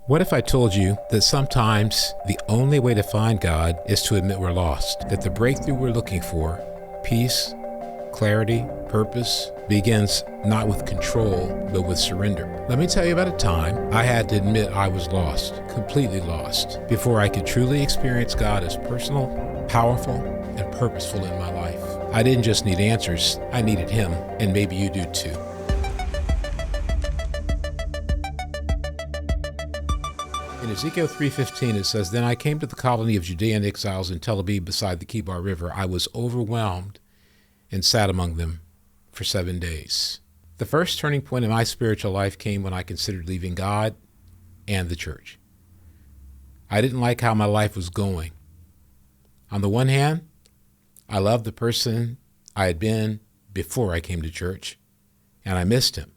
What if I told you that sometimes the only way to find God is to admit we're lost? That the breakthrough we're looking for, peace, clarity, purpose, begins not with control, but with surrender. Let me tell you about a time I had to admit I was lost, completely lost, before I could truly experience God as personal, powerful, and purposeful in my life. I didn't just need answers, I needed Him, and maybe you do too. In Ezekiel 3:15, it says, "Then I came to the colony of Judean exiles in Tel Aviv beside the Kibar River. I was overwhelmed and sat among them for 7 days." The first turning point in my spiritual life came when I considered leaving God and the church. I didn't like how my life was going. On the one hand, I loved the person I had been before I came to church, and I missed him.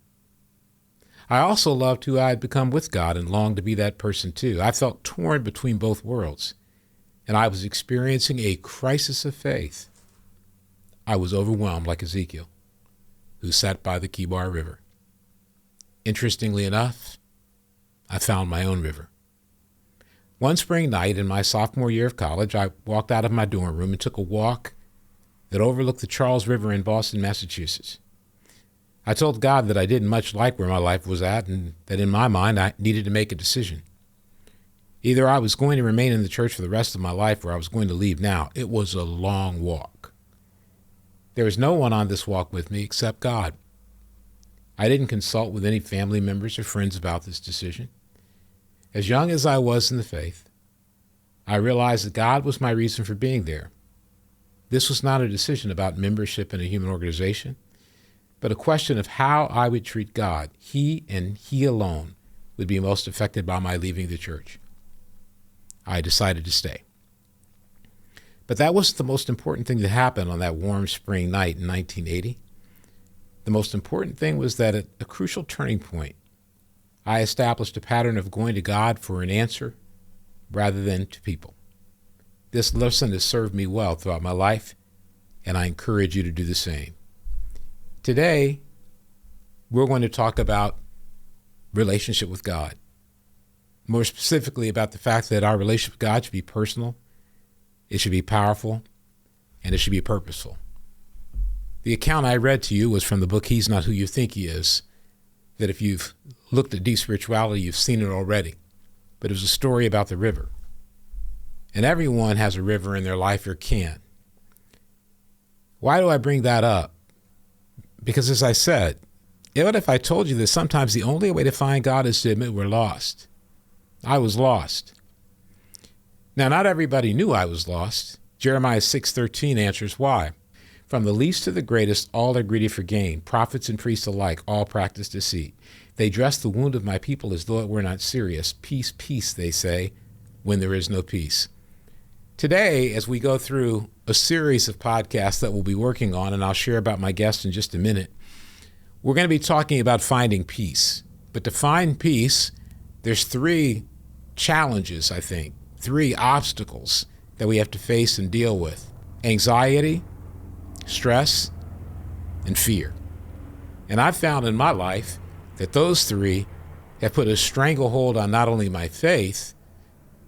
I also loved who I had become with God and longed to be that person too. I felt torn between both worlds, and I was experiencing a crisis of faith. I was overwhelmed like Ezekiel, who sat by the Kibar River. Interestingly enough, I found my own river. One spring night in my sophomore year of college, I walked out of my dorm room and took a walk that overlooked the Charles River in Boston, Massachusetts. I told God that I didn't much like where my life was at and that in my mind I needed to make a decision. Either I was going to remain in the church for the rest of my life or I was going to leave now. It was a long walk. There was no one on this walk with me except God. I didn't consult with any family members or friends about this decision. As young as I was in the faith, I realized that God was my reason for being there. This was not a decision about membership in a human organization, but a question of how I would treat God. He and He alone would be most affected by my leaving the church. I decided to stay. But that wasn't the most important thing that happened on that warm spring night in 1980. The most important thing was that at a crucial turning point, I established a pattern of going to God for an answer rather than to people. This lesson has served me well throughout my life, and I encourage you to do the same. Today, we're going to talk about relationship with God. More specifically about the fact that our relationship with God should be personal, it should be powerful, and it should be purposeful. The account I read to you was from the book He's Not Who You Think He Is, that if you've looked at deep spirituality, you've seen it already. But it was a story about the river. And everyone has a river in their life or can. Why do I bring that up? Because as I said, what if I told you that sometimes the only way to find God is to admit we're lost? I was lost. Now, not everybody knew I was lost. Jeremiah 6:13 answers why. "From the least to the greatest, all are greedy for gain. Prophets and priests alike, all practice deceit. They dress the wound of my people as though it were not serious. Peace, peace, they say, when there is no peace." Today, as we go through a series of podcasts that we'll be working on, and I'll share about my guest in just a minute, we're going to be talking about finding peace. But to find peace, there's 3 challenges, I think, 3 obstacles that we have to face and deal with: anxiety, stress, and fear. And I've found in my life that those 3 have put a stranglehold on not only my faith,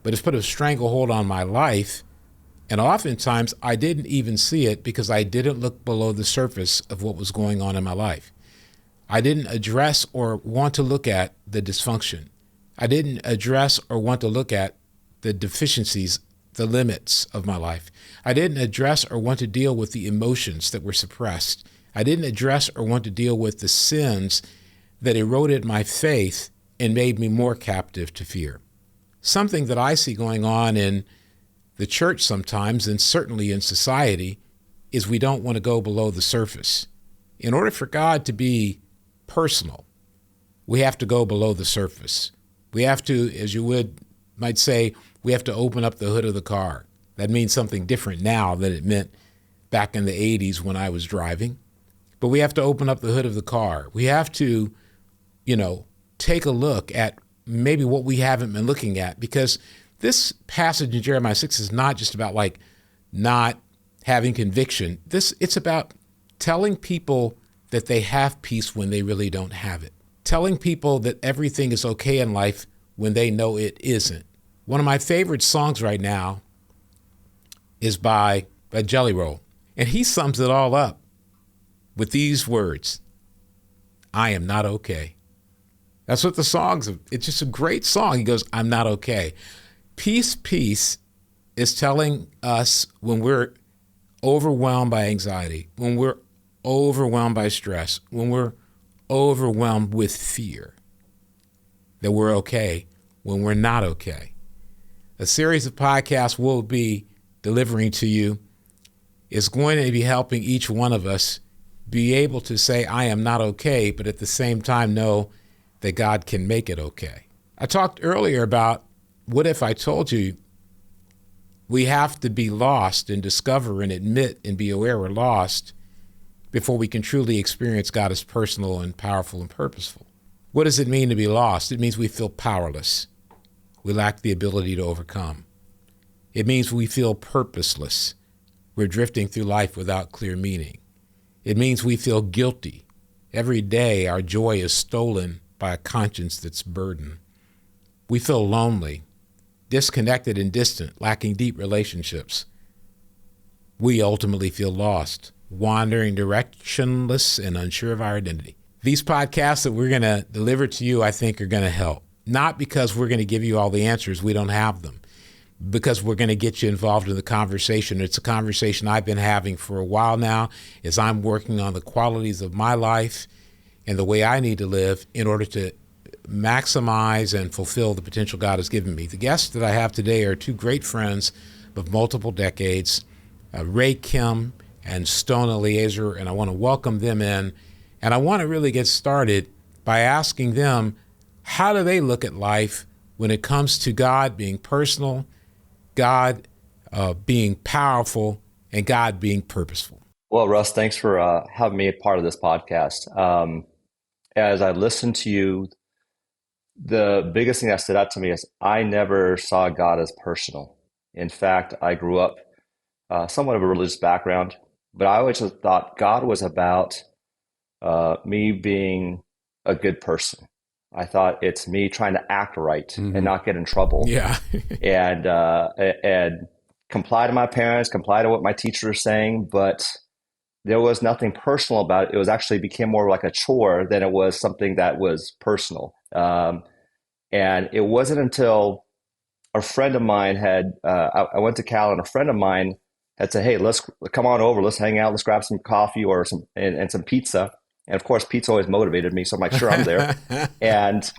but it's put a stranglehold on my life. And oftentimes I didn't even see it because I didn't look below the surface of what was going on in my life. I didn't address or want to look at the dysfunction. I didn't address or want to look at the deficiencies, the limits of my life. I didn't address or want to deal with the emotions that were suppressed. I didn't address or want to deal with the sins that eroded my faith and made me more captive to fear. Something that I see going on in the church sometimes, and certainly in society, is we don't want to go below the surface. In order for God to be personal, we have to go below the surface. We have to, as you might say, we have to open up the hood of the car. That means something different now than it meant back in the 80s when I was driving. But we have to open up the hood of the car. We have to, take a look at maybe what we haven't been looking at, because this passage in Jeremiah 6 is not just about not having conviction. It's about telling people that they have peace when they really don't have it. Telling people that everything is okay in life when they know it isn't. One of my favorite songs right now is by Jelly Roll. And he sums it all up with these words: I am not okay. That's what the song's, it's just a great song. He goes, I'm not okay. Peace, peace is telling us when we're overwhelmed by anxiety, when we're overwhelmed by stress, when we're overwhelmed with fear, that we're okay when we're not okay. A series of podcasts we'll be delivering to you is going to be helping each one of us be able to say, I am not okay, but at the same time know that God can make it okay. I talked earlier about, what if I told you we have to be lost and discover and admit and be aware we're lost before we can truly experience God as personal and powerful and purposeful. What does it mean to be lost? It means we feel powerless. We lack the ability to overcome. It means we feel purposeless. We're drifting through life without clear meaning. It means we feel guilty. Every day our joy is stolen by a conscience that's burdened. We feel lonely, disconnected and distant, lacking deep relationships. We ultimately feel lost, wandering directionless and unsure of our identity. These podcasts that we're going to deliver to you, I think, are going to help. Not because we're going to give you all the answers, we don't have them. Because we're going to get you involved in the conversation. It's a conversation I've been having for a while now as I'm working on the qualities of my life and the way I need to live in order to maximize and fulfill the potential God has given me. The guests that I have today are two great friends of multiple decades, Ray Kim and Stone Eleazer, and I want to welcome them in. And I want to really get started by asking them, how do they look at life when it comes to God being personal, God being powerful, and God being purposeful? Well, Russ, thanks for having me a part of this podcast. As I listened to you, the biggest thing that stood out to me is I never saw God as personal. In fact, I grew up somewhat of a religious background, but I always just thought God was about me being a good person. I thought it's me trying to act right and not get in trouble. Yeah. and comply to my parents, comply to what my teachers are saying, but there was nothing personal about it. It was actually became more like a chore than it was something that was personal. And it wasn't until a friend of mine had, I went to Cal, and a friend of mine had said, hey, let's come on over, let's hang out, let's grab some coffee or and some pizza. And of course, pizza always motivated me, so I'm like, sure, I'm there. and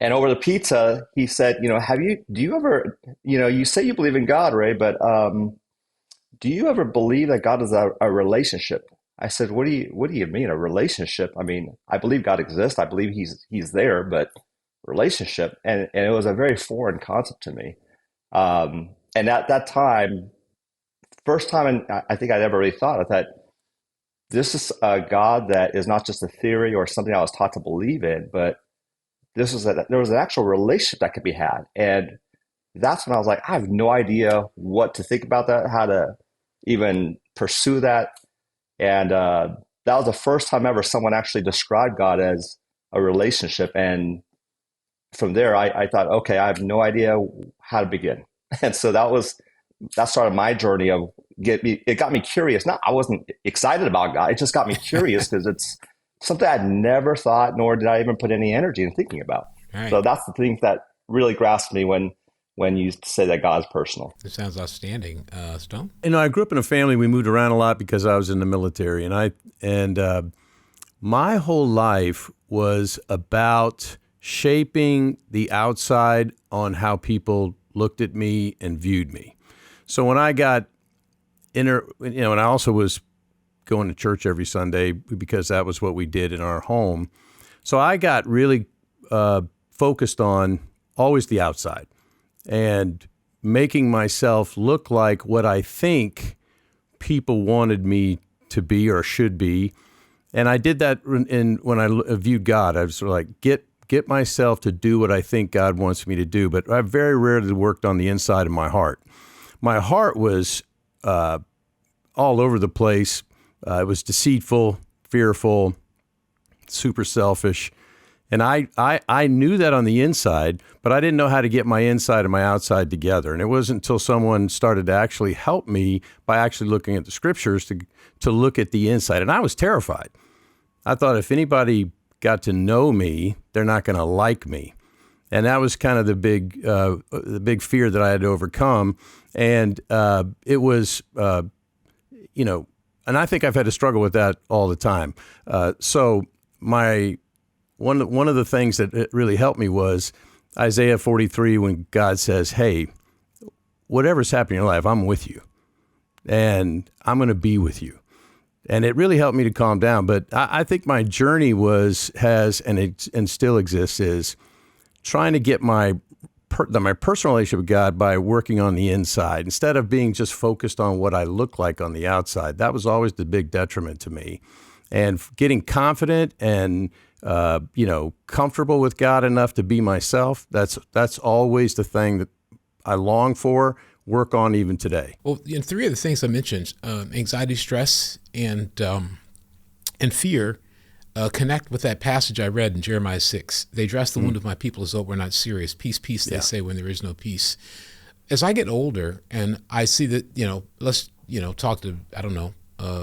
over the pizza, he said, do you ever, you say you believe in God, Ray, but do you ever believe that God is a relationship? I said, what do you mean, a relationship? I mean, I believe God exists. I believe he's there, but relationship. And it was a very foreign concept to me. And at that time, first time I think I'd ever really thought, I thought, this is a God that is not just a theory or something I was taught to believe in, but there was an actual relationship that could be had. And that's when I was like, I have no idea what to think about that, how to even pursue that. And that was the first time ever someone actually described God as a relationship. And from there, I thought, okay, I have no idea how to begin. And so that started my journey of it got me curious. I wasn't excited about God. It just got me curious because it's something I'd never thought, nor did I even put any energy in thinking about. Right. So that's the thing that really grasped me when you say that God's personal. It sounds outstanding. Stone? I grew up in a family. We moved around a lot because I was in the military, and my whole life was about shaping the outside on how people looked at me and viewed me. So when I got and I also was going to church every Sunday because that was what we did in our home. So I got really focused on always the outside and making myself look like what I think people wanted me to be or should be. And I did that when I viewed God. I was sort of like, get myself to do what I think God wants me to do. But I very rarely worked on the inside of my heart. My heart was all over the place. It was deceitful, fearful, super selfish. And I knew that on the inside, but I didn't know how to get my inside and my outside together. And it wasn't until someone started to actually help me by actually looking at the scriptures to look at the inside. And I was terrified. I thought if anybody got to know me, they're not going to like me. And that was kind of the big fear that I had to overcome. And it was, and I think I've had to struggle with that all the time. So one of the things that really helped me was Isaiah 43, when God says, hey, whatever's happening in your life, I'm with you and I'm going to be with you. And it really helped me to calm down. But I think my journey and still exists is trying to get my personal relationship with God by working on the inside instead of being just focused on what I look like on the outside. That was always the big detriment to me. And getting confident and comfortable with God enough to be myself, that's always the thing that I long for, work on even today. Well, in three of the things I mentioned, anxiety, stress, and fear, connect with that passage I read in Jeremiah 6. They dress the wound of my people as though we're not serious. Peace, peace, they say when there is no peace. As I get older and I see that, let's, talk to,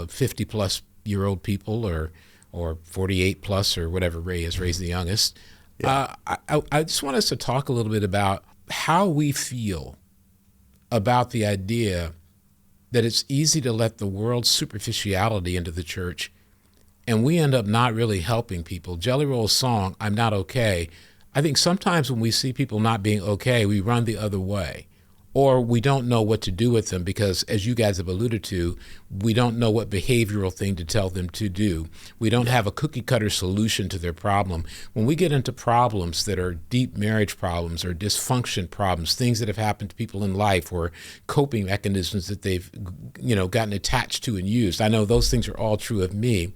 50 plus year old people or 48 plus or whatever Ray has raised the youngest. Yeah. I just want us to talk a little bit about how we feel about the idea that it's easy to let the world's superficiality into the church, and we end up not really helping people. Jelly Roll's song, I'm Not Okay. I think sometimes when we see people not being okay, we run the other way, or we don't know what to do with them because, as you guys have alluded to, we don't know what behavioral thing to tell them to do. We don't have a cookie cutter solution to their problem. When we get into problems that are deep marriage problems or dysfunction problems, things that have happened to people in life or coping mechanisms that they've, gotten attached to and used. I know those things are all true of me.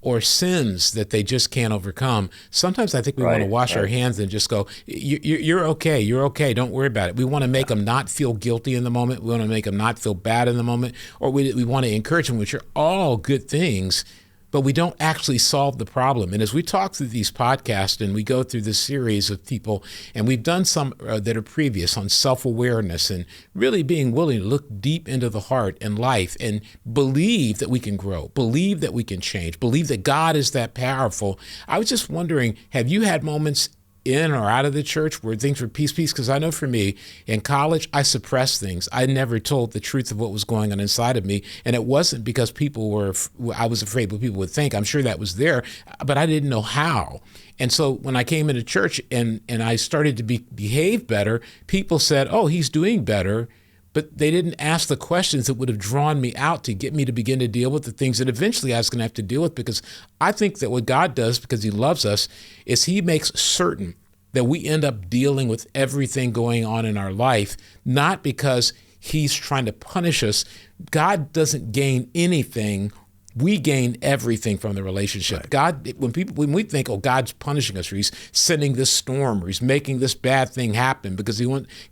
Or sins that they just can't overcome. Sometimes I think we want to wash our hands and just go, you're okay, you're okay, don't worry about it. We want to make them not feel guilty in the moment. We want to make them not feel bad in the moment. Or we want to encourage them, which are all good things, but we don't actually solve the problem. And as we talk through these podcasts and we go through this series of people, and we've done some that are previous on self-awareness and really being willing to look deep into the heart and life and believe that we can grow, believe that we can change, believe that God is that powerful. I was just wondering, have you had moments in or out of the church where things were peace? Because I know for me, in college, I suppressed things. I never told the truth of what was going on inside of me. And it wasn't because I was afraid what people would think. I'm sure that was there, but I didn't know how. And so when I came into church and I started to behave better, people said, oh, he's doing better. But they didn't ask the questions that would have drawn me out to get me to begin to deal with the things that eventually I was going to have to deal with, because I think that what God does, because he loves us, is he makes certain that we end up dealing with everything going on in our life, not because he's trying to punish us. God doesn't gain anything. We gain everything from the relationship. Right. God, when we think, oh, God's punishing us, or he's sending this storm, or he's making this bad thing happen because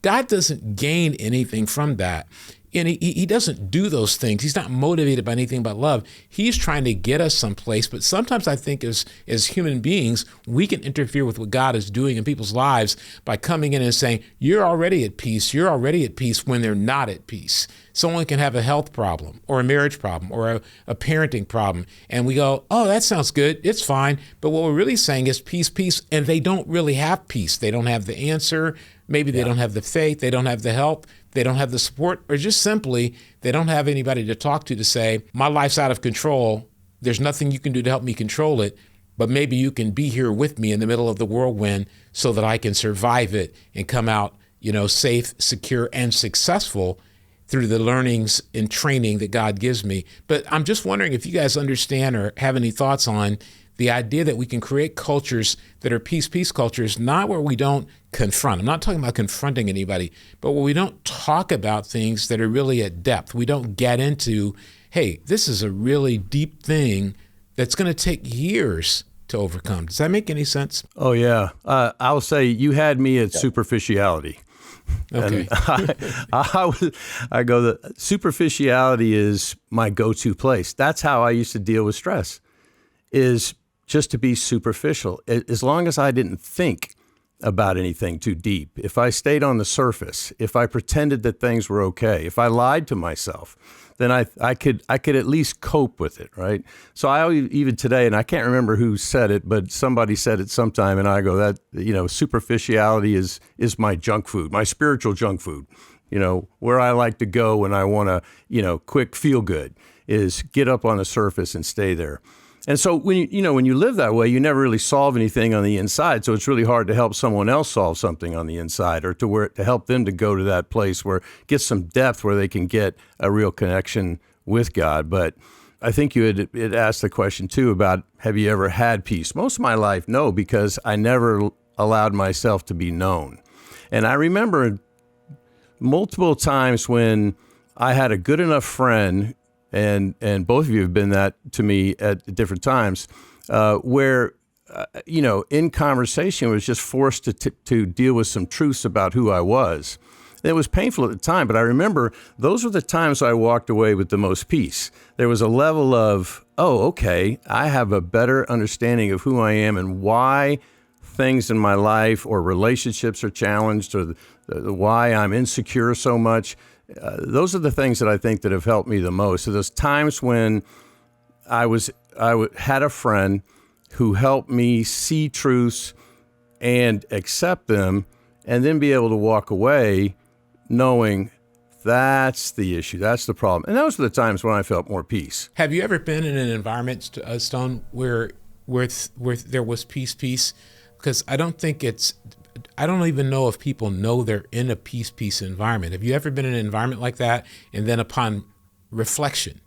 God doesn't gain anything from that. And he doesn't do those things. He's not motivated by anything but love. He's trying to get us someplace. But sometimes I think as human beings, we can interfere with what God is doing in people's lives by coming in and saying, you're already at peace. You're already at peace, when they're not at peace. Someone can have a health problem or a marriage problem or a parenting problem. And we go, oh, that sounds good. It's fine. But what we're really saying is peace, peace. And they don't really have peace. They don't have the answer. Maybe they don't have the faith. They don't have the help. They don't have the support, or just simply they don't have anybody to talk to say, my life's out of control. There's nothing you can do to help me control it, but maybe you can be here with me in the middle of the whirlwind so that I can survive it and come out, safe, secure, and successful through the learnings and training that God gives me. But I'm just wondering if you guys understand or have any thoughts on the idea that we can create cultures that are peace cultures, not where we don't confront. I'm not talking about confronting anybody, but where we don't talk about things that are really at depth. We don't get into, hey, this is a really deep thing that's going to take years to overcome. Does that make any sense? Oh, yeah. I'll say you had me at superficiality. Okay. And I go, the superficiality is my go-to place. That's how I used to deal with stress, is just to be superficial, as long as I didn't think about anything too deep. If I stayed on the surface, if I pretended that things were okay, if I lied to myself, then I could at least cope with it, right? So I even today, and I can't remember who said it, but somebody said it sometime, and I go, that, superficiality is my junk food, my spiritual junk food. Where I like to go when I want to, quick feel good is get up on the surface and stay there. And so when you live that way, you never really solve anything on the inside. So it's really hard to help someone else solve something on the inside, or to help them to go to that place where get some depth where they can get a real connection with God. But I think you had asked the question too about, have you ever had peace? Most of my life, no, because I never allowed myself to be known. And I remember multiple times when I had a good enough friend, and both of you have been that to me at different times, where, in conversation was just forced to deal with some truths about who I was. It was painful at the time, but I remember those were the times I walked away with the most peace. There was a level of, oh, okay, I have a better understanding of who I am and why things in my life or relationships are challenged, or why I'm insecure so much. Those are the things that I think that have helped me the most. So there's times when I had a friend who helped me see truths and accept them, and then be able to walk away knowing that's the issue, that's the problem. And those are the times when I felt more peace. Have you ever been in an environment, Stone, where there was peace? Because I don't even know if people know they're in a peace environment. Have you ever been in an environment like that, and then upon reflection,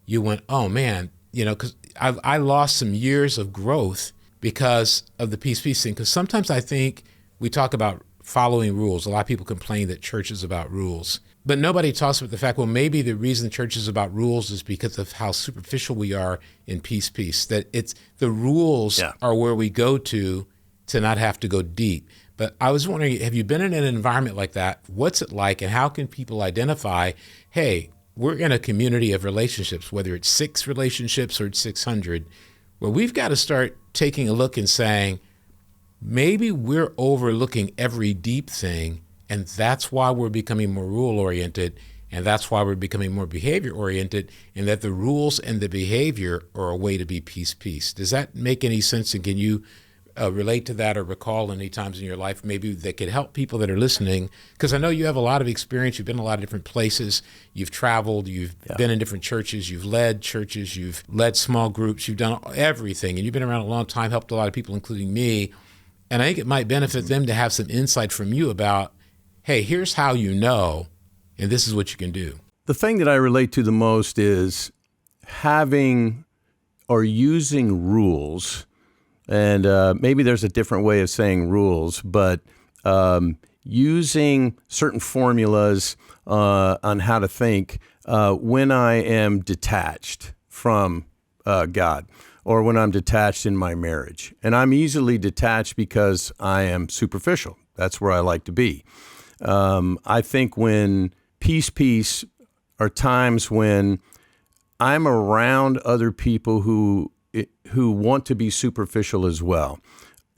you went, oh man, because I lost some years of growth because of the peace thing. Because sometimes I think we talk about following rules. A lot of people complain that church is about rules, but nobody talks about the fact, well, maybe the reason church is about rules is because of how superficial we are in peace. That it's the rules are where we go to not have to go deep. But I was wondering, have you been in an environment like that? What's it like, and how can people identify, hey, we're in a community of relationships, whether it's 6 relationships or it's 600, where we've got to start taking a look and saying, maybe we're overlooking every deep thing, and that's why we're becoming more rule-oriented, and that's why we're becoming more behavior-oriented, and that the rules and the behavior are a way to be peace. Does that make any sense, and can you relate to that or recall any times in your life maybe that could help people that are listening? Because I know you have a lot of experience. You've been in a lot of different places. You've traveled. You've been in different churches. You've led churches. You've led small groups. You've done everything. And you've been around a long time, helped a lot of people, including me. And I think it might benefit them to have some insight from you about, hey, here's how you know, and this is what you can do. The thing that I relate to the most is having or using rules. And maybe there's a different way of saying rules, but using certain formulas on how to think when I am detached from God, or when I'm detached in my marriage. And I'm easily detached because I am superficial. That's where I like to be. I think when peace are times when I'm around other people who want to be superficial as well.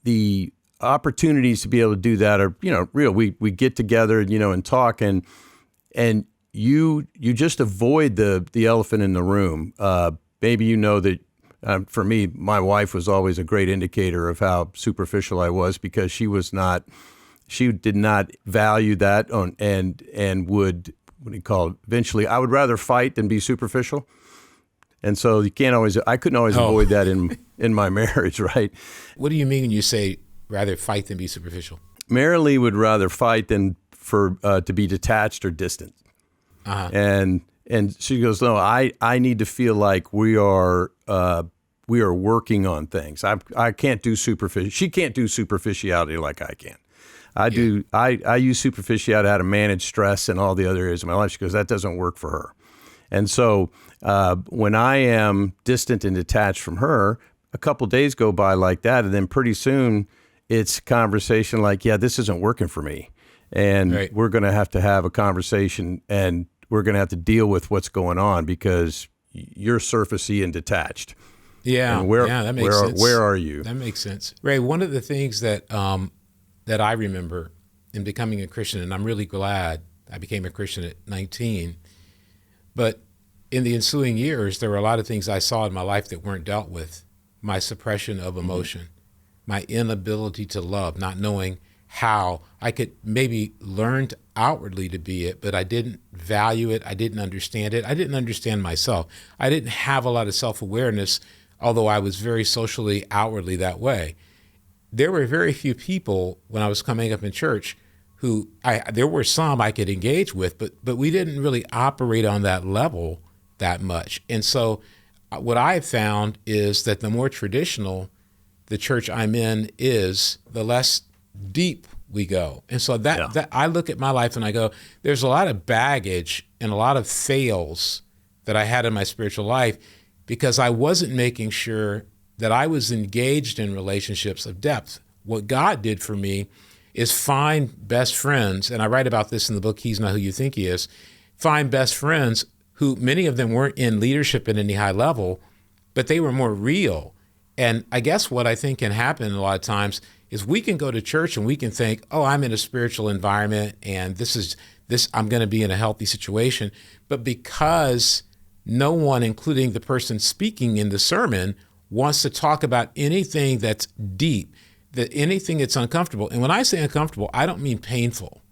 The opportunities to be able to do that are, real. We get together, and talk, and you just avoid the elephant in the room. Maybe that for me, my wife was always a great indicator of how superficial I was, because she did not value that and would, eventually, I would rather fight than be superficial. And so I couldn't always avoid that in my marriage, right? What do you mean when you say rather fight than be superficial? Marilee would rather fight than to be detached or distant. Uh-huh. And she goes, no, I need to feel like we are working on things. I can't do superficial. She can't do superficiality like I can. I use superficiality how to manage stress and all the other areas of my life. She goes, that doesn't work for her. And so when I am distant and detached from her, a couple days go by like that, and then pretty soon it's conversation like, yeah, this isn't working for me. And we're going to have a conversation, and we're going to have to deal with what's going on because you're surfacey and detached. Yeah, And where, yeah, that makes sense. Where are you? That makes sense. Ray, one of the things that that I remember in becoming a Christian, and I'm really glad I became a Christian at 19, but in the ensuing years, there were a lot of things I saw in my life that weren't dealt with. My suppression of emotion, my inability to love, not knowing how I could maybe learn outwardly to be it, but I didn't value it. I didn't understand it. I didn't understand myself. I didn't have a lot of self-awareness, although I was very socially outwardly that way. There were very few people when I was coming up in church who there were some I could engage with, but we didn't really operate on that level that much. And so what I have found is that the more traditional the church I'm in is, the less deep we go. And so that I look at my life and I go, there's a lot of baggage and a lot of fails that I had in my spiritual life because I wasn't making sure that I was engaged in relationships of depth. What God did for me is find best friends, and I write about this in the book, He's Not Who You Think He Is, find best friends who many of them weren't in leadership at any high level, but they were more real. And I guess what I think can happen a lot of times is we can go to church and we can think, oh, I'm in a spiritual environment and I'm going to be in a healthy situation. But because no one, including the person speaking in the sermon, wants to talk about anything that's deep, that anything that's uncomfortable. And when I say uncomfortable, I don't mean painful,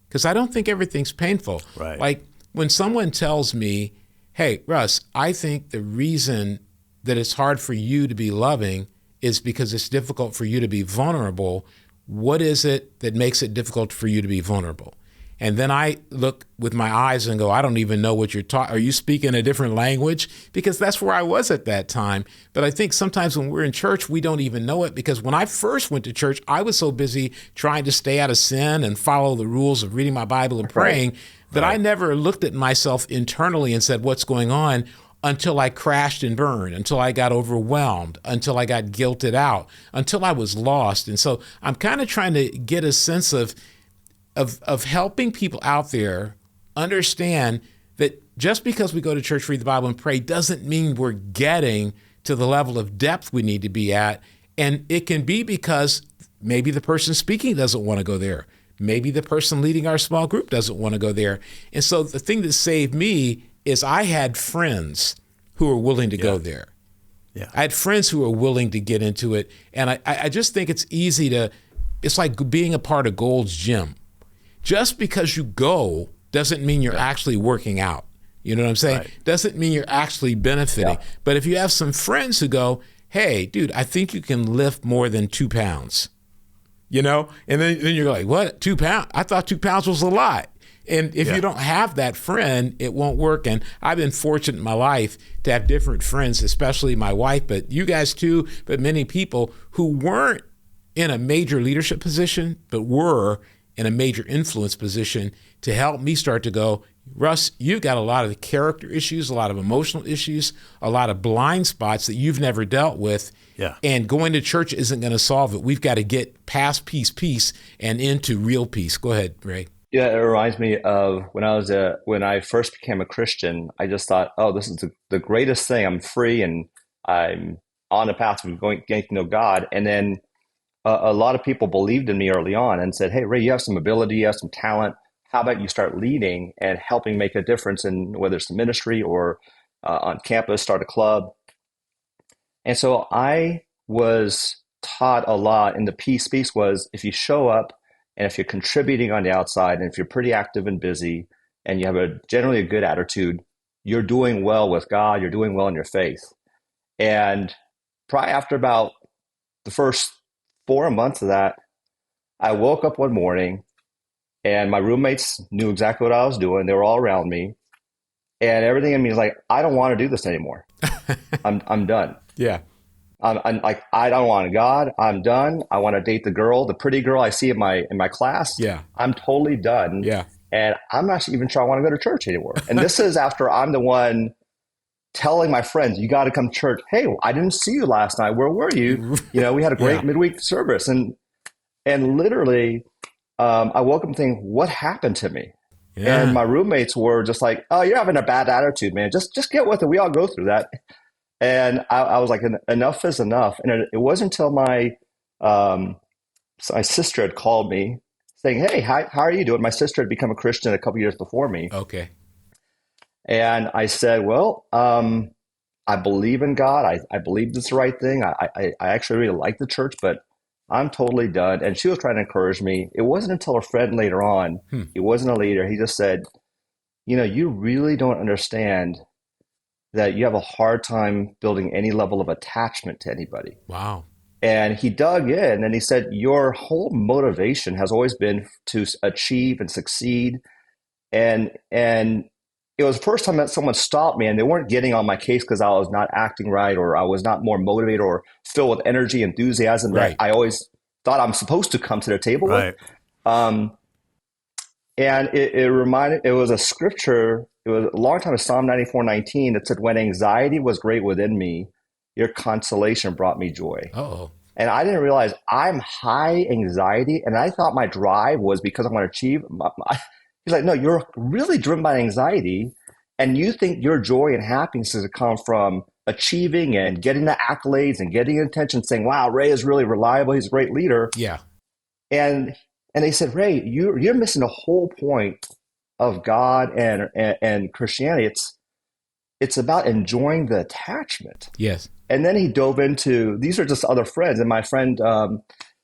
because I don't think everything's painful. Right. Like when someone tells me, hey, Russ, I think the reason that it's hard for you to be loving is because it's difficult for you to be vulnerable. What is it that makes it difficult for you to be vulnerable? And then I look with my eyes and go, I don't even know what you're talking. Are you speaking a different language? Because that's where I was at that time. But I think sometimes when we're in church, we don't even know it, because when I first went to church, I was so busy trying to stay out of sin and follow the rules of reading my Bible and praying that I never looked at myself internally and said, what's going on? Until I crashed and burned, until I got overwhelmed, until I got guilted out, until I was lost. And so I'm kind of trying to get a sense of helping people out there understand that just because we go to church, read the Bible, and pray doesn't mean we're getting to the level of depth we need to be at. And it can be because maybe the person speaking doesn't want to go there. Maybe the person leading our small group doesn't want to go there. And so the thing that saved me is I had friends who were willing to go there. Yeah. I had friends who were willing to get into it. And I just think it's easy it's like being a part of Gold's Gym. Just because you go doesn't mean you're actually working out. You know what I'm saying? Right. Doesn't mean you're actually benefiting. Yeah. But if you have some friends who go, hey, dude, I think you can lift more than 2 pounds, you know? And then you're like, what, 2 pounds? I thought 2 pounds was a lot. And if you don't have that friend, it won't work. And I've been fortunate in my life to have different friends, especially my wife, but you guys too, but many people who weren't in a major leadership position, but were in a major influence position to help me start to go, Russ, you got a lot of character issues, a lot of emotional issues, a lot of blind spots that you've never dealt with. Yeah. And going to church isn't going to solve it. We've got to get past peace, and into real peace. Go ahead, Ray. Yeah, it reminds me of when I first became a Christian. I just thought, oh, this is the greatest thing. I'm free and I'm on the path of getting to know God. And then a lot of people believed in me early on and said, hey, Ray, you have some ability, you have some talent. How about you start leading and helping make a difference in whether it's the ministry or on campus, start a club. And so I was taught a lot, and the peace was if you show up and if you're contributing on the outside and if you're pretty active and busy and you have generally a good attitude, you're doing well with God, you're doing well in your faith. And probably after about the first 4 months of that, I woke up one morning and my roommates knew exactly what I was doing. They were all around me, and everything in me is like, I don't want to do this anymore. I'm done. Yeah. I'm like, I don't want God. I'm done. I want to date the pretty girl I see in my class. Yeah. I'm totally done. Yeah. And I'm not even sure I want to go to church anymore. And this is after I'm the one telling my friends, you got to come to church. Hey, I didn't see you last night. Where were you? You know, we had a great midweek service. And literally, I woke up thinking, what happened to me? Yeah. And my roommates were just like, oh, you're having a bad attitude, man. Just get with it. We all go through that. And I was like, enough is enough. And it wasn't until my sister had called me saying, hey, how are you doing? My sister had become a Christian a couple years before me. Okay. And I said, well, I believe in God. I believe this is the right thing. I actually really like the church, but I'm totally done. And she was trying to encourage me. It wasn't until a friend later on, he wasn't a leader. He just said, you really don't understand that you have a hard time building any level of attachment to anybody. Wow. And he dug in and he said, your whole motivation has always been to achieve and succeed. And it was the first time that someone stopped me and they weren't getting on my case because I was not acting right or I was not more motivated or filled with energy, enthusiasm that I always thought I'm supposed to come to the table with. And it was a scripture, it was a long time of Psalm 94:19 that said, when anxiety was great within me, your consolation brought me joy. Uh-oh. And I didn't realize I'm high anxiety and I thought my drive was because I want to achieve. He's like, no, you're really driven by anxiety and you think your joy and happiness is to come from achieving and getting the accolades and getting attention, saying, wow, Ray is really reliable. He's a great leader. Yeah. And they said, Ray, you're missing the whole point of God and Christianity. It's about enjoying the attachment. Yes. And then he dove into, these are just other friends. And my friend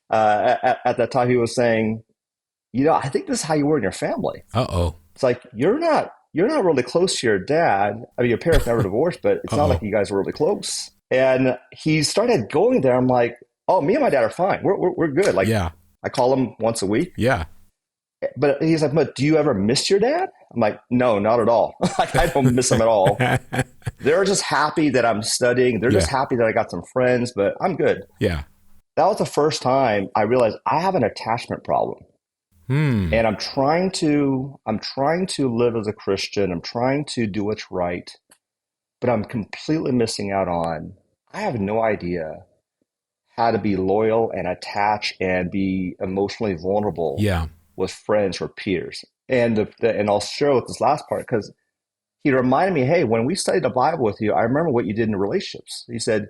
at that time, he was saying, I think this is how you were in your family. Uh-oh. It's like, you're not really close to your dad. I mean, your parents never divorced, but it's not like you guys were really close. And he started going there. I'm like, oh, me and my dad are fine. We're good. Like, yeah. I call him once a week. Yeah. But he's like, but do you ever miss your dad? I'm like, no, not at all. Like, I don't miss him at all. They're just happy that I'm studying. They're just happy that I got some friends, but I'm good. Yeah. That was the first time I realized I have an attachment problem. And I'm trying to live as a Christian. I'm trying to do what's right, but I'm completely missing out on, I have no idea how to be loyal and attached and be emotionally vulnerable with friends or peers. And I'll share with this last part because he reminded me, hey, when we studied the Bible with you, I remember what you did in relationships. He said,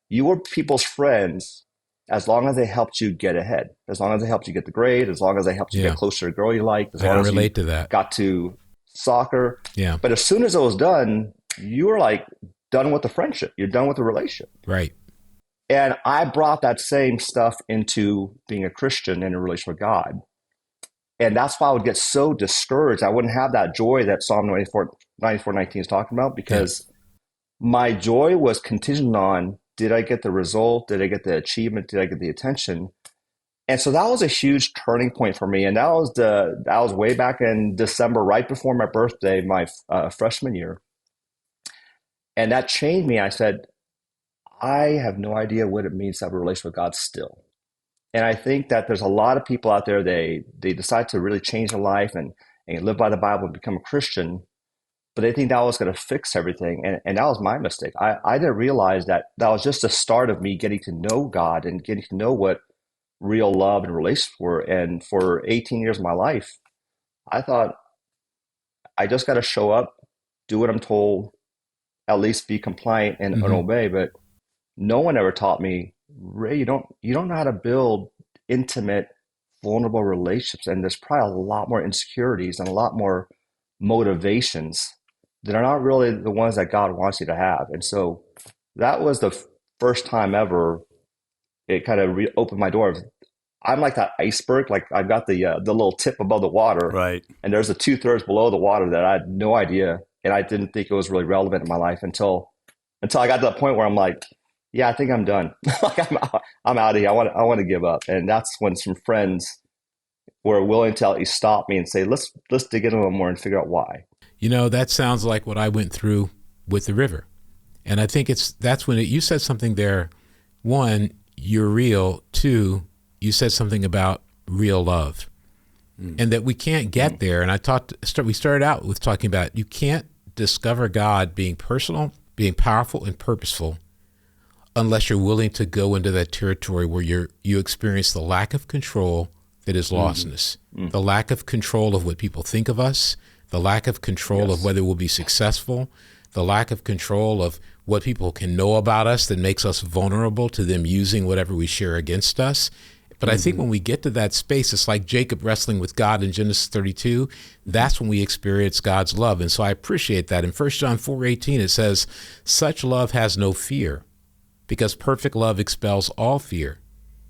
you were people's friends as long as they helped you get ahead, as long as they helped you get the grade, as long as they helped you get closer to a girl you liked, as long as you to that. got to soccer. Yeah. But as soon as it was done, you were like done with the friendship. You're done with the relationship. Right. And I brought that same stuff into being a Christian in a relationship with God. And that's why I would get so discouraged. I wouldn't have that joy that Psalm 94:19 is talking about because my joy was contingent on, did I get the result? Did I get the achievement? Did I get the attention? And so that was a huge turning point for me. And that was way back in December, right before my birthday, my freshman year. And that changed me. I said, I have no idea what it means to have a relationship with God still. And I think that there's a lot of people out there, they decide to really change their life and live by the Bible and become a Christian, but they think that was going to fix everything. And that was my mistake. I didn't realize that was just the start of me getting to know God and getting to know what real love and relationships were. And for 18 years of my life, I thought I just got to show up, do what I'm told, at least be compliant and obey. But no one ever taught me, Ray, you don't know how to build intimate, vulnerable relationships. And there's probably a lot more insecurities and a lot more motivations that are not really the ones that God wants you to have. And so that was the first time ever it kind of opened my door. I'm like that iceberg. Like I've got the little tip above the water, right? And there's the 2/3 below the water that I had no idea, and I didn't think it was really relevant in my life until I got to the point where I'm like, yeah, I think I'm done. Like I'm out of here. I want to give up. And that's when some friends were willing to at least stop me and say, let's dig in a little more and figure out why. That sounds like what I went through with the river. And I think that's when you said something there. One, you're real. Two, you said something about real love, and that we can't get there. And we started out with talking about you can't discover God being personal, being powerful and purposeful unless you're willing to go into that territory where you experience the lack of control that is lostness, the lack of control of what people think of us, the lack of control of whether we'll be successful, the lack of control of what people can know about us that makes us vulnerable to them using whatever we share against us. But I think when we get to that space, it's like Jacob wrestling with God in Genesis 32. That's when we experience God's love. And so I appreciate that. In 1 John 4:18, it says, such love has no fear, because perfect love expels all fear.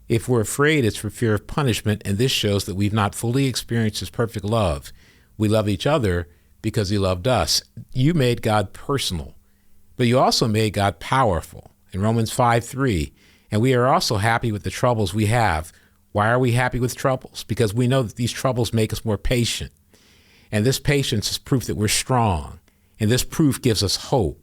If we're afraid, it's for fear of punishment. And this shows that we've not fully experienced his perfect love. We love each other because he loved us. You made God personal, but you also made God powerful in Romans 5:3. And we are also happy with the troubles we have. Why are we happy with troubles? Because we know that these troubles make us more patient. And this patience is proof that we're strong. And this proof gives us hope.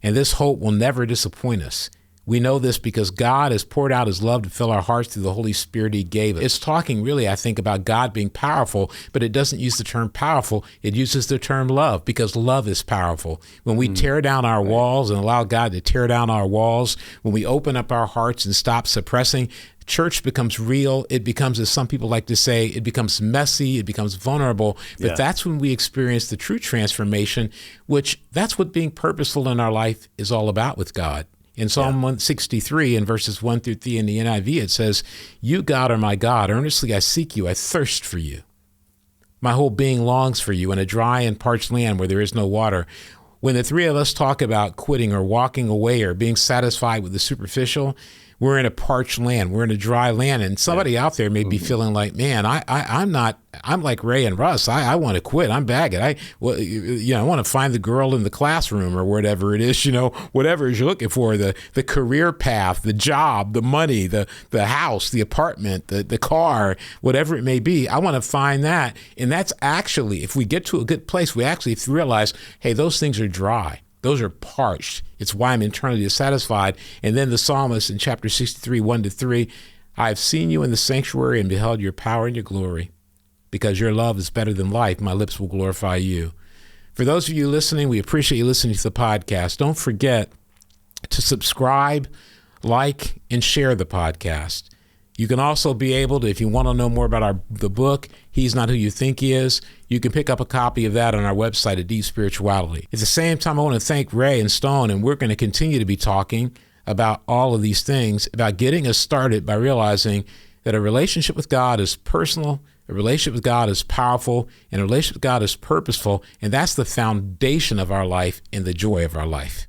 And this hope will never disappoint us. We know this because God has poured out his love to fill our hearts through the Holy Spirit he gave us. It's talking really, I think, about God being powerful, but it doesn't use the term powerful. It uses the term love, because love is powerful. When we tear down our walls and allow God to tear down our walls, when we open up our hearts and stop suppressing, church becomes real. It becomes, as some people like to say, it becomes messy, it becomes vulnerable. But that's when we experience the true transformation, which that's what being purposeful in our life is all about with God. In Psalm 163, in verses 1-3 in the NIV, it says, you, God, are my God. Earnestly I seek you. I thirst for you. My whole being longs for you in a dry and parched land where there is no water. When the three of us talk about quitting or walking away or being satisfied with the superficial, we're in a parched land. We're in a dry land. And somebody out there may be feeling like, man, I'm like Ray and Russ. I want to quit. I'm bagging. I want to find the girl in the classroom or whatever it is, whatever it is you're looking for, the career path, the job, the money, the house, the apartment, the car, whatever it may be. I want to find that. And that's actually, if we get to a good place, we actually realize, hey, those things are dry. Those are parched. It's why I'm eternally dissatisfied. And then the psalmist in chapter 63, 1-3, I have seen you in the sanctuary and beheld your power and your glory. Because your love is better than life, my lips will glorify you. For those of you listening, we appreciate you listening to the podcast. Don't forget to subscribe, like, and share the podcast. You can also be able to, if you want to know more about the book, He's Not Who You Think He Is, you can pick up a copy of that on our website at Deep Spirituality. At the same time, I want to thank Ray and Stone, and we're going to continue to be talking about all of these things, about getting us started by realizing that a relationship with God is personal, a relationship with God is powerful, and a relationship with God is purposeful, and that's the foundation of our life and the joy of our life.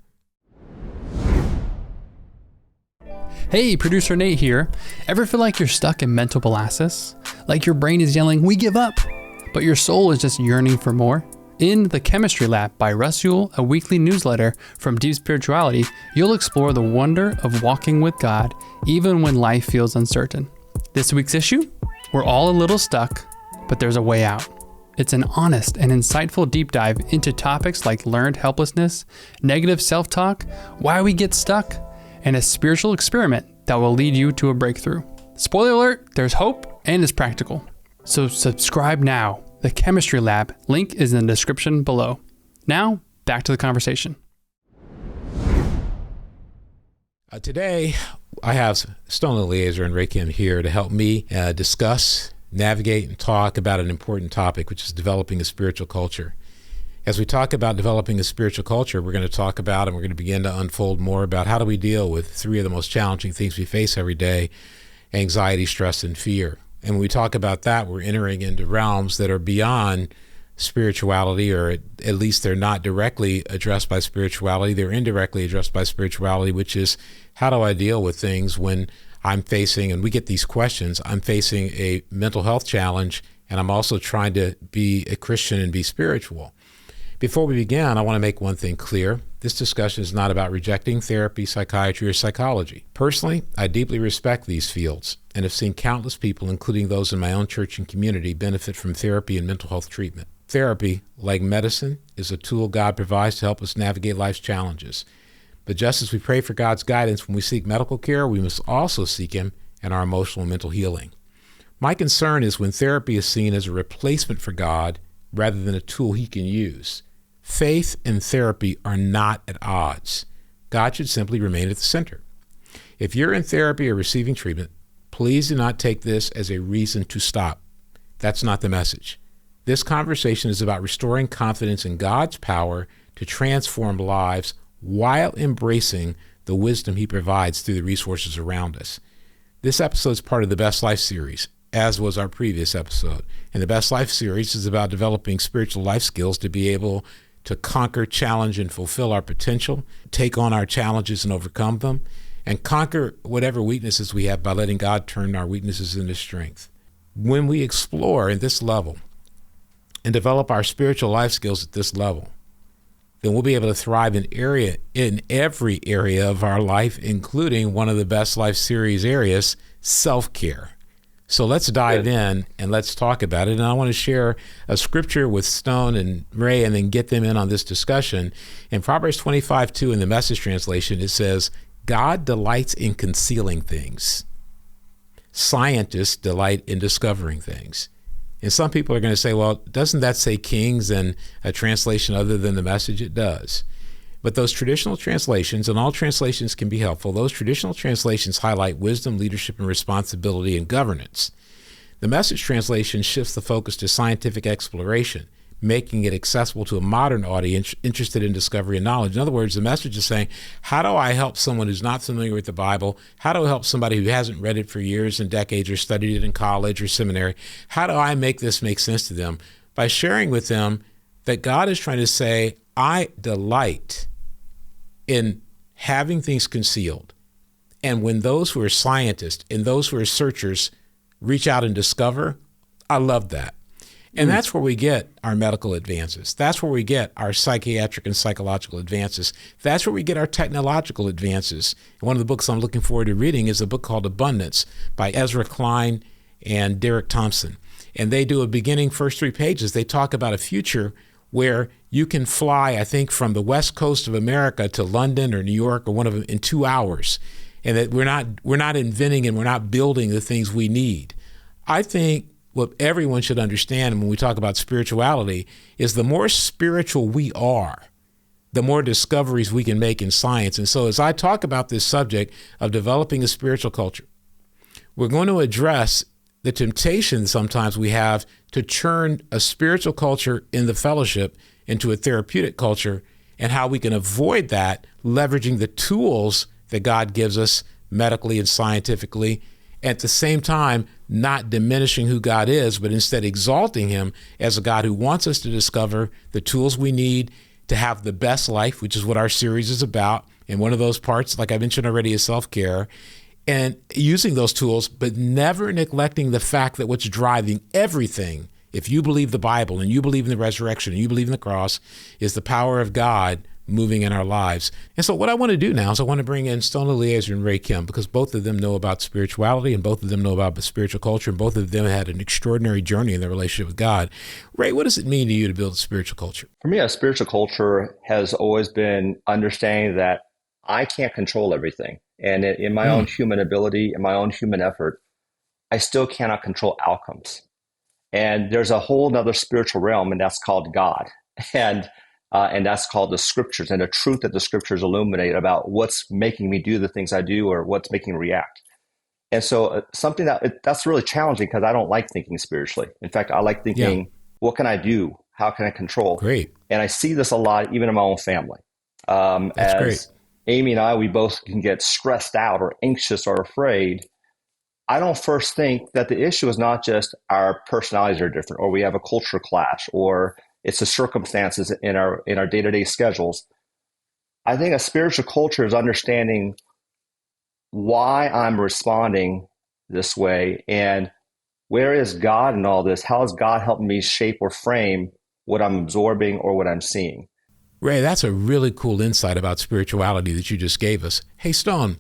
Hey, producer Nate here. Ever feel like you're stuck in mental molasses? Like your brain is yelling, we give up, but your soul is just yearning for more? In The Chemistry Lab by Russ Ewell, a weekly newsletter from Deep Spirituality, you'll explore the wonder of walking with God even when life feels uncertain. This week's issue? We're all a little stuck, but there's a way out. It's an honest and insightful deep dive into topics like learned helplessness, negative self-talk, why we get stuck, and a spiritual experiment that will lead you to a breakthrough. Spoiler alert, there's hope and it's practical. So subscribe now. The Chemistry Lab, link is in the description below. Now, back to the conversation. Today, I have Stone Eleazer and Ray Kim here to help me discuss, navigate, and talk about an important topic, which is developing a spiritual culture. As we talk about developing a spiritual culture, we're going to talk about and we're going to begin to unfold more about how do we deal with three of the most challenging things we face every day: anxiety, stress, and fear. And when we talk about that, we're entering into realms that are beyond spirituality, or at least they're not directly addressed by spirituality. They're indirectly addressed by spirituality, which is how do I deal with things when I'm facing, and we get these questions, I'm facing a mental health challenge, and I'm also trying to be a Christian and be spiritual. Before we begin, I want to make one thing clear. This discussion is not about rejecting therapy, psychiatry, or psychology. Personally, I deeply respect these fields and have seen countless people, including those in my own church and community, benefit from therapy and mental health treatment. Therapy, like medicine, is a tool God provides to help us navigate life's challenges. But just as we pray for God's guidance when we seek medical care, we must also seek Him in our emotional and mental healing. My concern is when therapy is seen as a replacement for God rather than a tool He can use. Faith and therapy are not at odds. God should simply remain at the center. If you're in therapy or receiving treatment, please do not take this as a reason to stop. That's not the message. This conversation is about restoring confidence in God's power to transform lives while embracing the wisdom he provides through the resources around us. This episode is part of the Best Life series, as was our previous episode. And the Best Life series is about developing spiritual life skills to be able to conquer, challenge, and fulfill our potential, take on our challenges and overcome them, and conquer whatever weaknesses we have by letting God turn our weaknesses into strength. When we explore at this level and develop our spiritual life skills at this level, then we'll be able to thrive in every area of our life, including one of the Best Life series areas, self-care. So let's dive in and let's talk about it. And I want to share a scripture with Stone and Ray and then get them in on this discussion. In Proverbs 25:2 in the Message translation, it says, God delights in concealing things. Scientists delight in discovering things. And some people are going to say, well, doesn't that say Kings and a translation other than the Message? It does. But those traditional translations, and all translations can be helpful, those traditional translations highlight wisdom, leadership, and responsibility and governance. The Message translation shifts the focus to scientific exploration, making it accessible to a modern audience interested in discovery and knowledge. In other words, the Message is saying, how do I help someone who's not familiar with the Bible? How do I help somebody who hasn't read it for years and decades or studied it in college or seminary? How do I make this make sense to them? By sharing with them that God is trying to say, I delight in having things concealed. And when those who are scientists and those who are searchers reach out and discover, I love that. And that's where we get our medical advances. That's where we get our psychiatric and psychological advances. That's where we get our technological advances. One of the books I'm looking forward to reading is a book called Abundance by Ezra Klein and Derek Thompson. And they do a beginning first 3 pages. They talk about a future where you can fly, I think, from the West Coast of America to London or New York or one of them in 2 hours. And that we're not inventing and we're not building the things we need. I think what everyone should understand when we talk about spirituality is the more spiritual we are, the more discoveries we can make in science. And so as I talk about this subject of developing a spiritual culture, we're going to address the temptation sometimes we have to turn a spiritual culture in the fellowship into a therapeutic culture, and how we can avoid that, leveraging the tools that God gives us medically and scientifically, at the same time, not diminishing who God is, but instead exalting him as a God who wants us to discover the tools we need to have the best life, which is what our series is about. And one of those parts, like I mentioned already, is self-care, and using those tools, but never neglecting the fact that what's driving everything, if you believe the Bible and you believe in the resurrection and you believe in the cross, is the power of God moving in our lives. And so what I want to do now is I want to bring in Stone Eleazer and Ray Kim, because both of them know about spirituality and both of them know about the spiritual culture, and both of them had an extraordinary journey in their relationship with God. Ray, what does it mean to you to build a spiritual culture? For me, a spiritual culture has always been understanding that I can't control everything. And in my own human ability, in my own human effort, I still cannot control outcomes. And there's a whole nother spiritual realm, and that's called God. And that's called the scriptures, and the truth that the scriptures illuminate about what's making me do the things I do or what's making me react. And so something that's really challenging, because I don't like thinking spiritually. In fact, I like thinking, what can I do? How can I control? Great. And I see this a lot, even in my own family. That's great. Amy and I, we both can get stressed out or anxious or afraid. I don't first think that the issue is not just our personalities are different, or we have a culture clash, or it's the circumstances in our day-to-day schedules. I think a spiritual culture is understanding why I'm responding this way, and where is God in all this? How is God helping me shape or frame what I'm absorbing or what I'm seeing? Ray, that's a really cool insight about spirituality that you just gave us. Hey, Stone,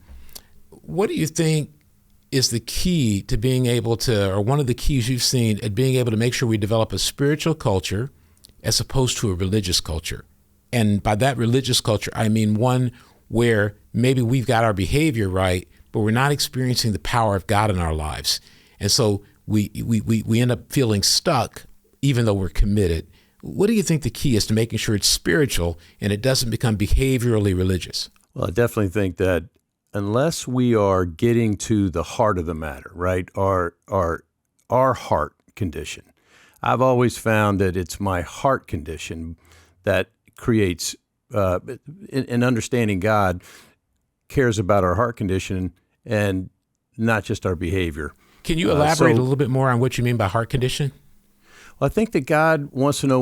what do you think is the key to being able to, or one of the keys you've seen at being able to make sure we develop a spiritual culture as opposed to a religious culture? And by that religious culture, I mean one where maybe we've got our behavior right, but we're not experiencing the power of God in our lives. And so we end up feeling stuck even though we're committed. What do you think the key is to making sure it's spiritual and it doesn't become behaviorally religious? Well, I definitely think that unless we are getting to the heart of the matter, right, our heart condition, I've always found that it's my heart condition that creates in understanding God, cares about our heart condition and not just our behavior. Can you elaborate a little bit more on what you mean by heart condition? Well, I think that God wants to know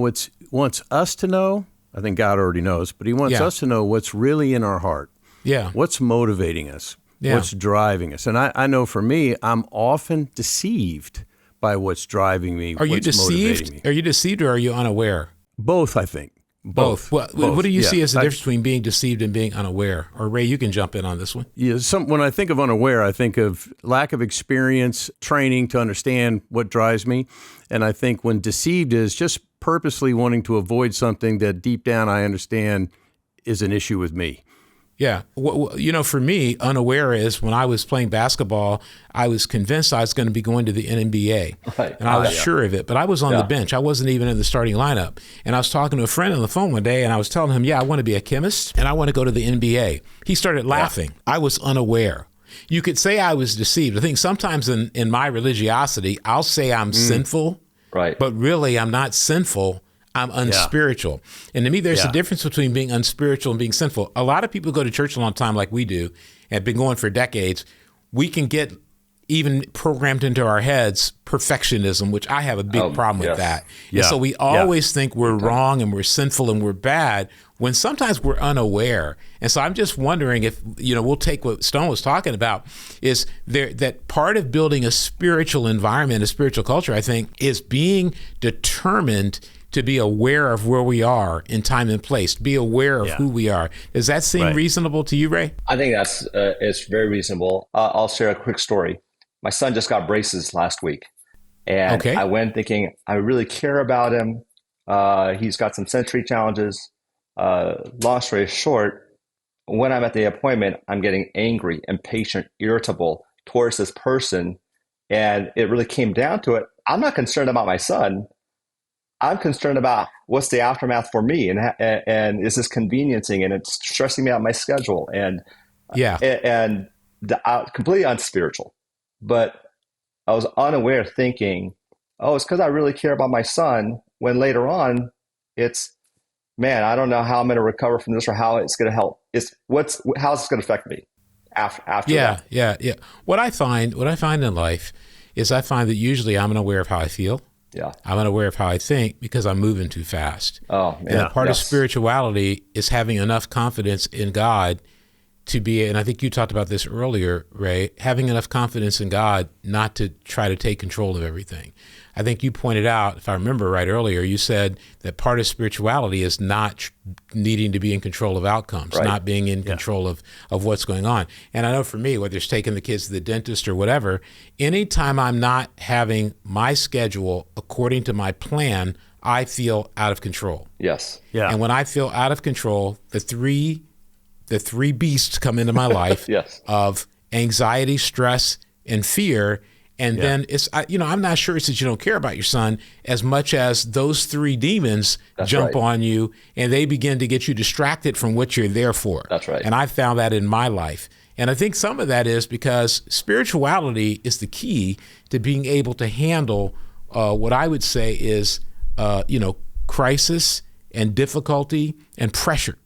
wants us to know. I think God already knows, but he wants us to know what's really in our heart. Yeah. What's motivating us? Yeah. What's driving us? And I know for me, I'm often deceived by what's driving me. Are you deceived? Motivating me. Are you deceived or are you unaware? Both, I think. Both. What do you see as the difference between being deceived and being unaware? Or Ray, you can jump in on this one. Yeah, when I think of unaware, I think of lack of experience, training to understand what drives me. And I think when deceived is just purposely wanting to avoid something that deep down I understand is an issue with me. Yeah. For me, unaware is when I was playing basketball, I was convinced I was going to be going to the NBA. Right. And I was sure of it, but I was on the bench. I wasn't even in the starting lineup. And I was talking to a friend on the phone one day and I was telling him, I want to be a chemist and I want to go to the NBA. He started laughing. I was unaware. You could say I was deceived. I think sometimes in my religiosity, I'll say I'm sinful, right? But really I'm not sinful. I'm unspiritual. And to me, there's a difference between being unspiritual and being sinful. A lot of people go to church a long time like we do and have been going for decades. We can get even programmed into our heads perfectionism, which I have a big problem with that. Yeah. And so we always think we're wrong and we're sinful and we're bad when sometimes we're unaware. And so I'm just wondering if, we'll take what Stone was talking about is that part of building a spiritual environment, a spiritual culture, I think, is being determined to be aware of where we are in time and place, be aware of who we are. Does that seem reasonable to you, Ray? I think that's it's very reasonable. I'll share a quick story. My son just got braces last week, and I went thinking I really care about him. He's got some sensory challenges. Long story short, when I'm at the appointment, I'm getting angry, impatient, irritable towards this person, and it really came down to it. I'm not concerned about my son. I'm concerned about what's the aftermath for me, and is this conveniencing, and it's stressing me out my schedule, and completely unspiritual. But I was unaware, thinking, it's because I really care about my son. When later on, it's, man, I don't know how I'm going to recover from this or how it's going to help. How's this going to affect me after that? Yeah. What I find in life is I find that usually I'm unaware of how I feel. Yeah, I'm unaware of how I think because I'm moving too fast. Oh, man. And part of spirituality is having enough confidence in God to be, and I think you talked about this earlier, Ray, having enough confidence in God not to try to take control of everything. I think you pointed out, if I remember right earlier, you said that part of spirituality is not needing to be in control of outcomes, not being in control of what's going on. And I know for me, whether it's taking the kids to the dentist or whatever, anytime I'm not having my schedule according to my plan, I feel out of control. Yes. Yeah. And when I feel out of control, the three beasts come into my life of anxiety, stress, and fear. And then it's, I'm not sure it's that you don't care about your son as much as those three demons jump on you and they begin to get you distracted from what you're there for. That's right. And I found that in my life. And I think some of that is because spirituality is the key to being able to handle what I would say is, crisis and difficulty and pressure.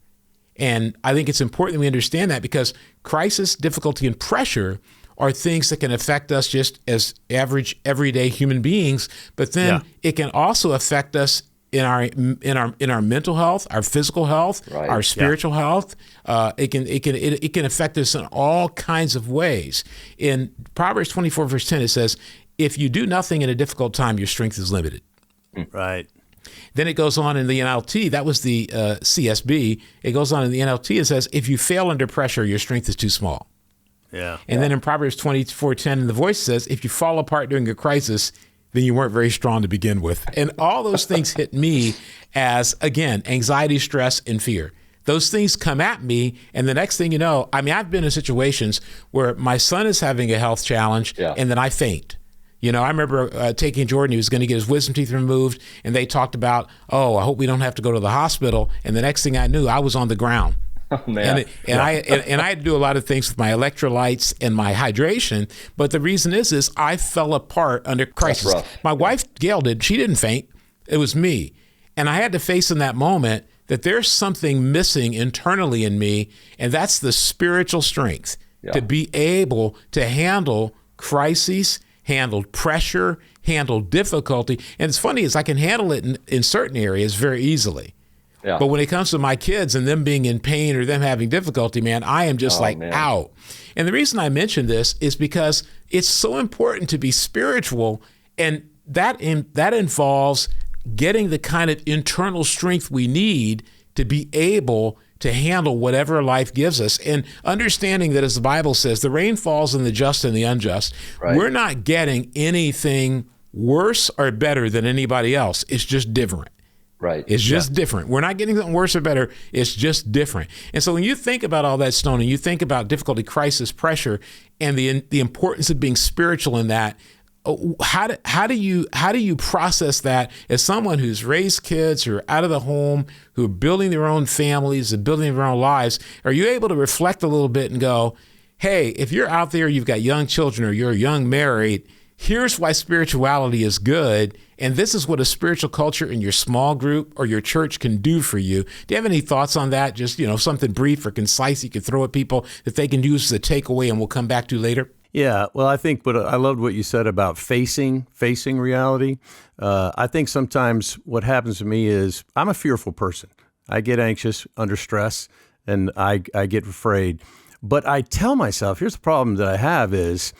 And I think it's important that we understand that because crisis, difficulty, and pressure are things that can affect us just as average, everyday human beings. But then it can also affect us in our mental health, our physical health, our spiritual health. It can affect us in all kinds of ways. In Proverbs 24, verse 10, it says, "If you do nothing in a difficult time, your strength is limited." Right. Then it goes on in the NLT, that was the CSB. It goes on in the NLT, it says, "If you fail under pressure, your strength is too small." Yeah. And then in Proverbs 24:10, in the Voice says, "If you fall apart during a crisis, then you weren't very strong to begin with." And all those things hit me as, again, anxiety, stress, and fear. Those things come at me, and the next thing you know, I've been in situations where my son is having a health challenge, and then I faint. I remember taking Jordan, he was going to get his wisdom teeth removed, and they talked about, I hope we don't have to go to the hospital. And the next thing I knew, I was on the ground. Oh, man. And I had to do a lot of things with my electrolytes and my hydration. But the reason is I fell apart under crisis. My wife, Gail, she didn't faint. It was me. And I had to face in that moment that there's something missing internally in me, and that's the spiritual strength to be able to handle crises, handle pressure, handle difficulty. And it's funny is I can handle it in certain areas very easily. Yeah. But when it comes to my kids and them being in pain or them having difficulty, man, I am just out. And the reason I mention this is because it's so important to be spiritual, and that involves getting the kind of internal strength we need to be able to handle whatever life gives us, and understanding that, as the Bible says, the rain falls on the just and the unjust. Right. We're not getting anything worse or better than anybody else. It's just different. Right. It's just different. We're not getting something worse or better. It's just different. And so when you think about all that, Stone, and you think about difficulty, crisis, pressure, and the importance of being spiritual in that, how do you process that as someone who's raised kids, who are out of the home, who are building their own families and building their own lives? Are you able to reflect a little bit and go, hey, if you're out there, you've got young children or you're young married, here's why spirituality is good, and this is what a spiritual culture in your small group or your church can do for you. Do you have any thoughts on that? Just, something brief or concise you could throw at people that they can use as a takeaway and we'll come back to later? Yeah, well, I think, but I loved what you said about facing reality. I think sometimes what happens to me is I'm a fearful person. I get anxious under stress, and I get afraid. But I tell myself, here's the problem that I have is,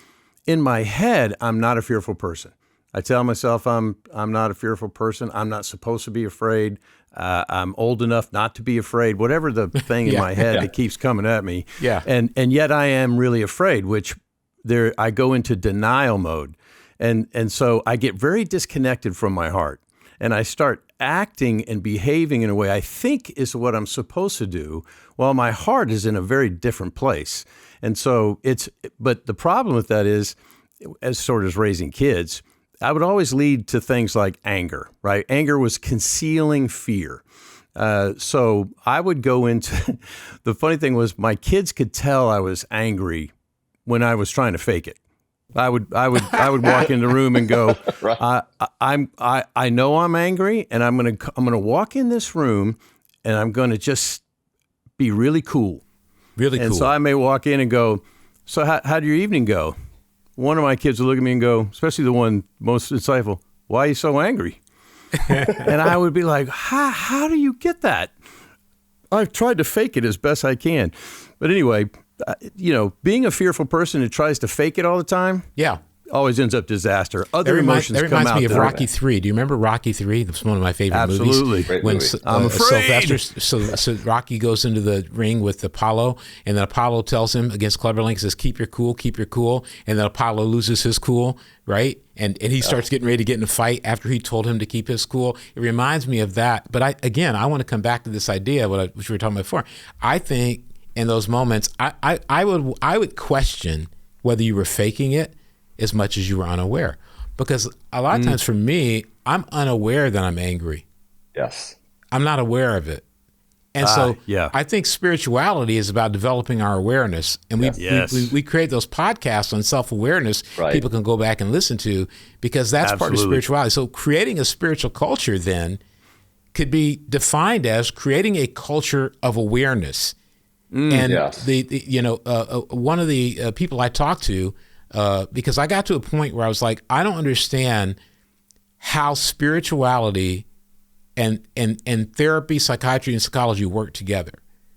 in my head, I'm not a fearful person. I tell myself I'm not a fearful person. I'm not supposed to be afraid. I'm old enough not to be afraid. Whatever the thing in my head that keeps coming at me. Yeah. And yet I am really afraid, which I go into denial mode. And so I get very disconnected from my heart. And I start acting and behaving in a way I think is what I'm supposed to do, while my heart is in a very different place. And so but the problem with that is, as sort of raising kids, I would always lead to things like anger, right? Anger was concealing fear. So I would go into, the funny thing was my kids could tell I was angry when I was trying to fake it. I would walk in the room and go, right. I know I'm angry, and I'm gonna walk in this room, and I'm gonna just be really cool. Really cool. And so I may walk in and go, so how did your evening go? One of my kids will look at me and go, especially the one most insightful, why are you so angry? And I would be like, how do you get that? I've tried to fake it as best I can. But anyway, being a fearful person who tries to fake it all the time, always ends up disaster. Other emotions come out. That reminds me of Rocky III. Do you remember Rocky III? That's one of my favorite movies. Absolutely. When I'm afraid. So Rocky goes into the ring with Apollo, and then Apollo tells him against Clubber Lang, says, keep your cool. And then Apollo loses his cool, right? And he starts getting ready to get in a fight after he told him to keep his cool. It reminds me of that. But I want to come back to this idea, which we were talking about before. I think in those moments, I would question whether you were faking it as much as you were unaware. Because a lot of times for me, I'm unaware that I'm angry. Yes. I'm not aware of it. And so I think spirituality is about developing our awareness. And we create those podcasts on self-awareness people can go back and listen to, because that's part of spirituality. So creating a spiritual culture then could be defined as creating a culture of awareness. And one of the people I talked to, because I got to a point where I was like, I don't understand how spirituality and therapy, psychiatry, and psychology work together.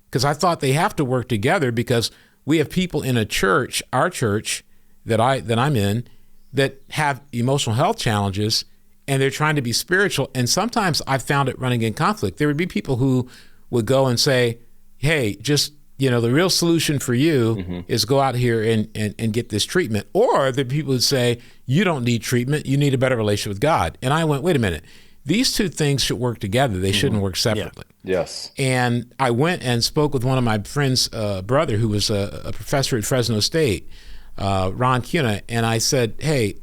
Because I thought they have to work together, because we have people in a church, our church that I'm in, that have emotional health challenges, and they're trying to be spiritual. And sometimes I found it running in conflict. There would be people who would go and say, hey, just the real solution for you is go out here and get this treatment. Or the people would say, you don't need treatment, you need a better relationship with God. And I went, wait a minute, these two things should work together. They shouldn't work separately. Yeah. Yes. And I went and spoke with one of my friend's brother, who was a professor at Fresno State, Ron Cuna, and I said, hey,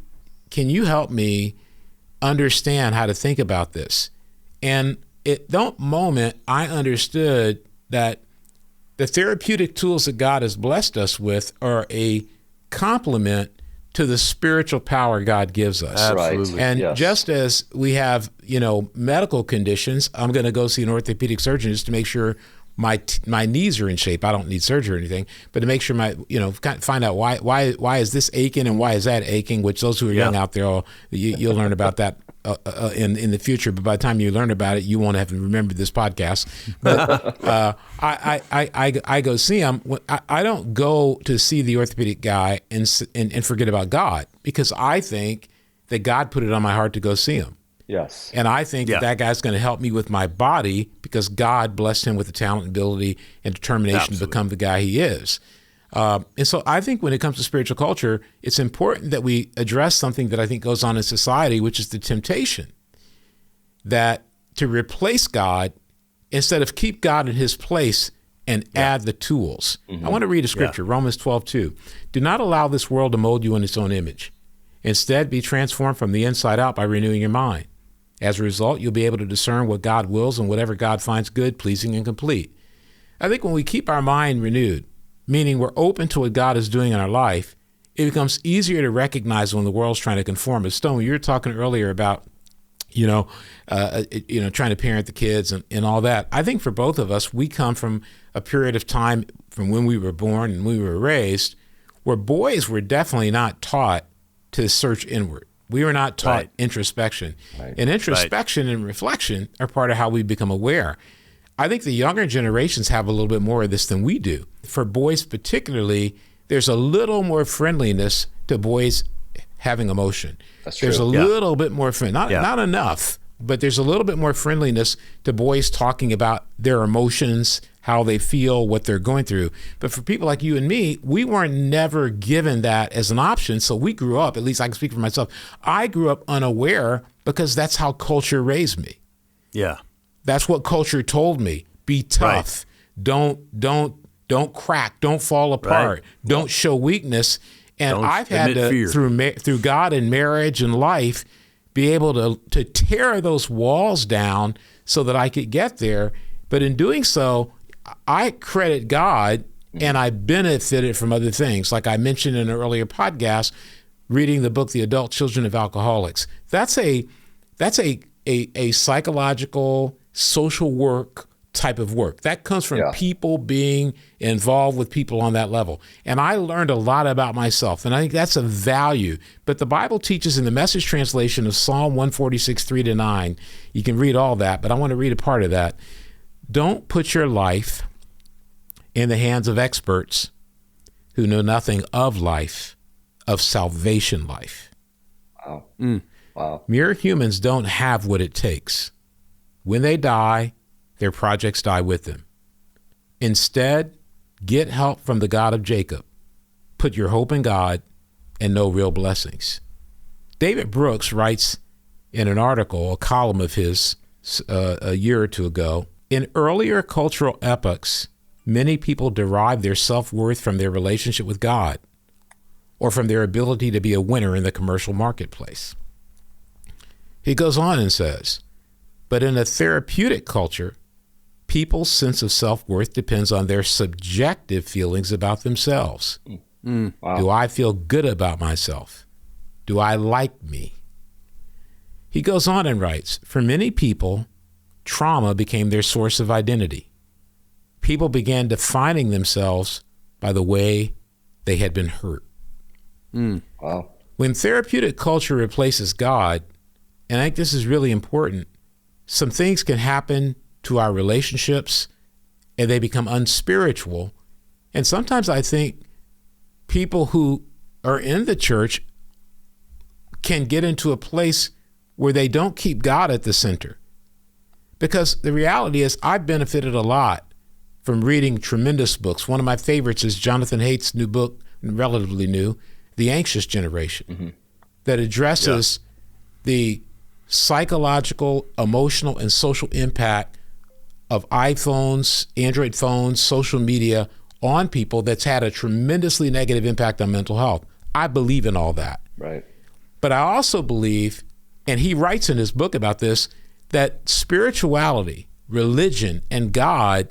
can you help me understand how to think about this? And at that moment, I understood that the therapeutic tools that God has blessed us with are a complement to the spiritual power God gives us. Absolutely. And just as we have, medical conditions, I'm going to go see an orthopedic surgeon just to make sure my knees are in shape. I don't need surgery or anything, but to make sure find out why is this aching and why is that aching, which those who are young out there, you'll learn about that in the future. But by the time you learn about it, you won't have to remember this podcast. But I go see him. I don't go to see the orthopedic guy and forget about God, because I think that God put it on my heart to go see him. Yes. And I think that guy's going to help me with my body because God blessed him with the talent, ability, and determination to become the guy he is. And so I think when it comes to spiritual culture, it's important that we address something that I think goes on in society, which is the temptation that to replace God instead of keep God in his place and add the tools. I want to read a scripture, Romans 12:2. Do not allow this world to mold you in its own image. Instead, be transformed from the inside out by renewing your mind. As a result, you'll be able to discern what God wills and whatever God finds good, pleasing, and complete. I think when we keep our mind renewed, meaning we're open to what God is doing in our life, it becomes easier to recognize when the world's trying to conform us. Stone, you were talking earlier about, trying to parent the kids and all that. I think for both of us, we come from a period of time from when we were born and we were raised, where boys were definitely not taught to search inward. We were not taught introspection. And introspection and reflection are part of how we become aware. I think the younger generations have a little bit more of this than we do. For boys particularly, there's a little more friendliness to boys having emotion. That's true. There's a little bit more not enough, but there's a little bit more friendliness to boys talking about their emotions, how they feel, what they're going through. But for people like you and me, we weren't never given that as an option. So we grew up, at least I can speak for myself, I grew up unaware because that's how culture raised me. Yeah. That's what culture told me. Be tough. Right. Don't crack. Don't fall apart. Right. Don't show weakness. And I've had to, through God and marriage and life, be able to tear those walls down so that I could get there. But in doing so, I credit God, and I benefited from other things. Like I mentioned in an earlier podcast, reading the book, The Adult Children of Alcoholics. That's a psychological, social work type of work. That comes from people being involved with people on that level. And I learned a lot about myself, and I think that's a value. But the Bible teaches in the Message translation of Psalm 146, 3-9, you can read all that, but I want to read a part of that. Don't put your life in the hands of experts who know nothing of life, of salvation life. Wow. Wow. Mere humans don't have what it takes. When they die, their projects die with them. Instead, get help from the God of Jacob. Put your hope in God and know real blessings. David Brooks writes in an article, a column of his a year or two ago, in earlier cultural epochs, many people derived their self-worth from their relationship with God or from their ability to be a winner in the commercial marketplace. He goes on and says, but in a therapeutic culture, people's sense of self-worth depends on their subjective feelings about themselves. Wow. Do I feel good about myself? Do I like me? He goes on and writes, for many people, trauma became their source of identity. People began defining themselves by the way they had been hurt. Wow. When therapeutic culture replaces God, and I think this is really important, some things can happen to our relationships and they become unspiritual. And sometimes I think people who are in the church can get into a place where they don't keep God at the center. Because the reality is I've benefited a lot from reading tremendous books. One of my favorites is Jonathan Haidt's new book, relatively new, The Anxious Generation, that addresses the psychological, emotional, and social impact of iPhones, Android phones, social media on people that's had a tremendously negative impact on mental health. I believe in all that. Right. But I also believe, and he writes in his book about this, that spirituality, religion, and God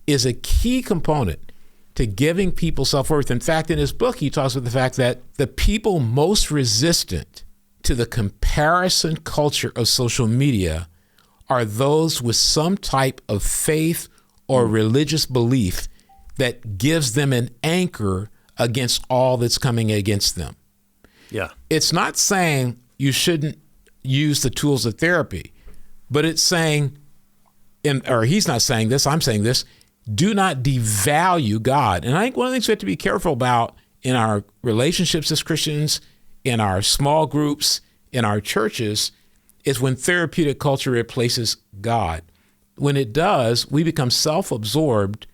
is a key component to giving people self-worth. In fact, in his book, he talks about the fact that the people most resistant to the comparison culture of social media are those with some type of faith or religious belief that gives them an anchor against all that's coming against them. Yeah. It's not saying you shouldn't use the tools of therapy, but it's saying, or he's not saying this, I'm saying this, do not devalue God. And I think one of the things we have to be careful about in our relationships as Christians, in our small groups, in our churches, is when therapeutic culture replaces God. When it does, we become self-absorbed,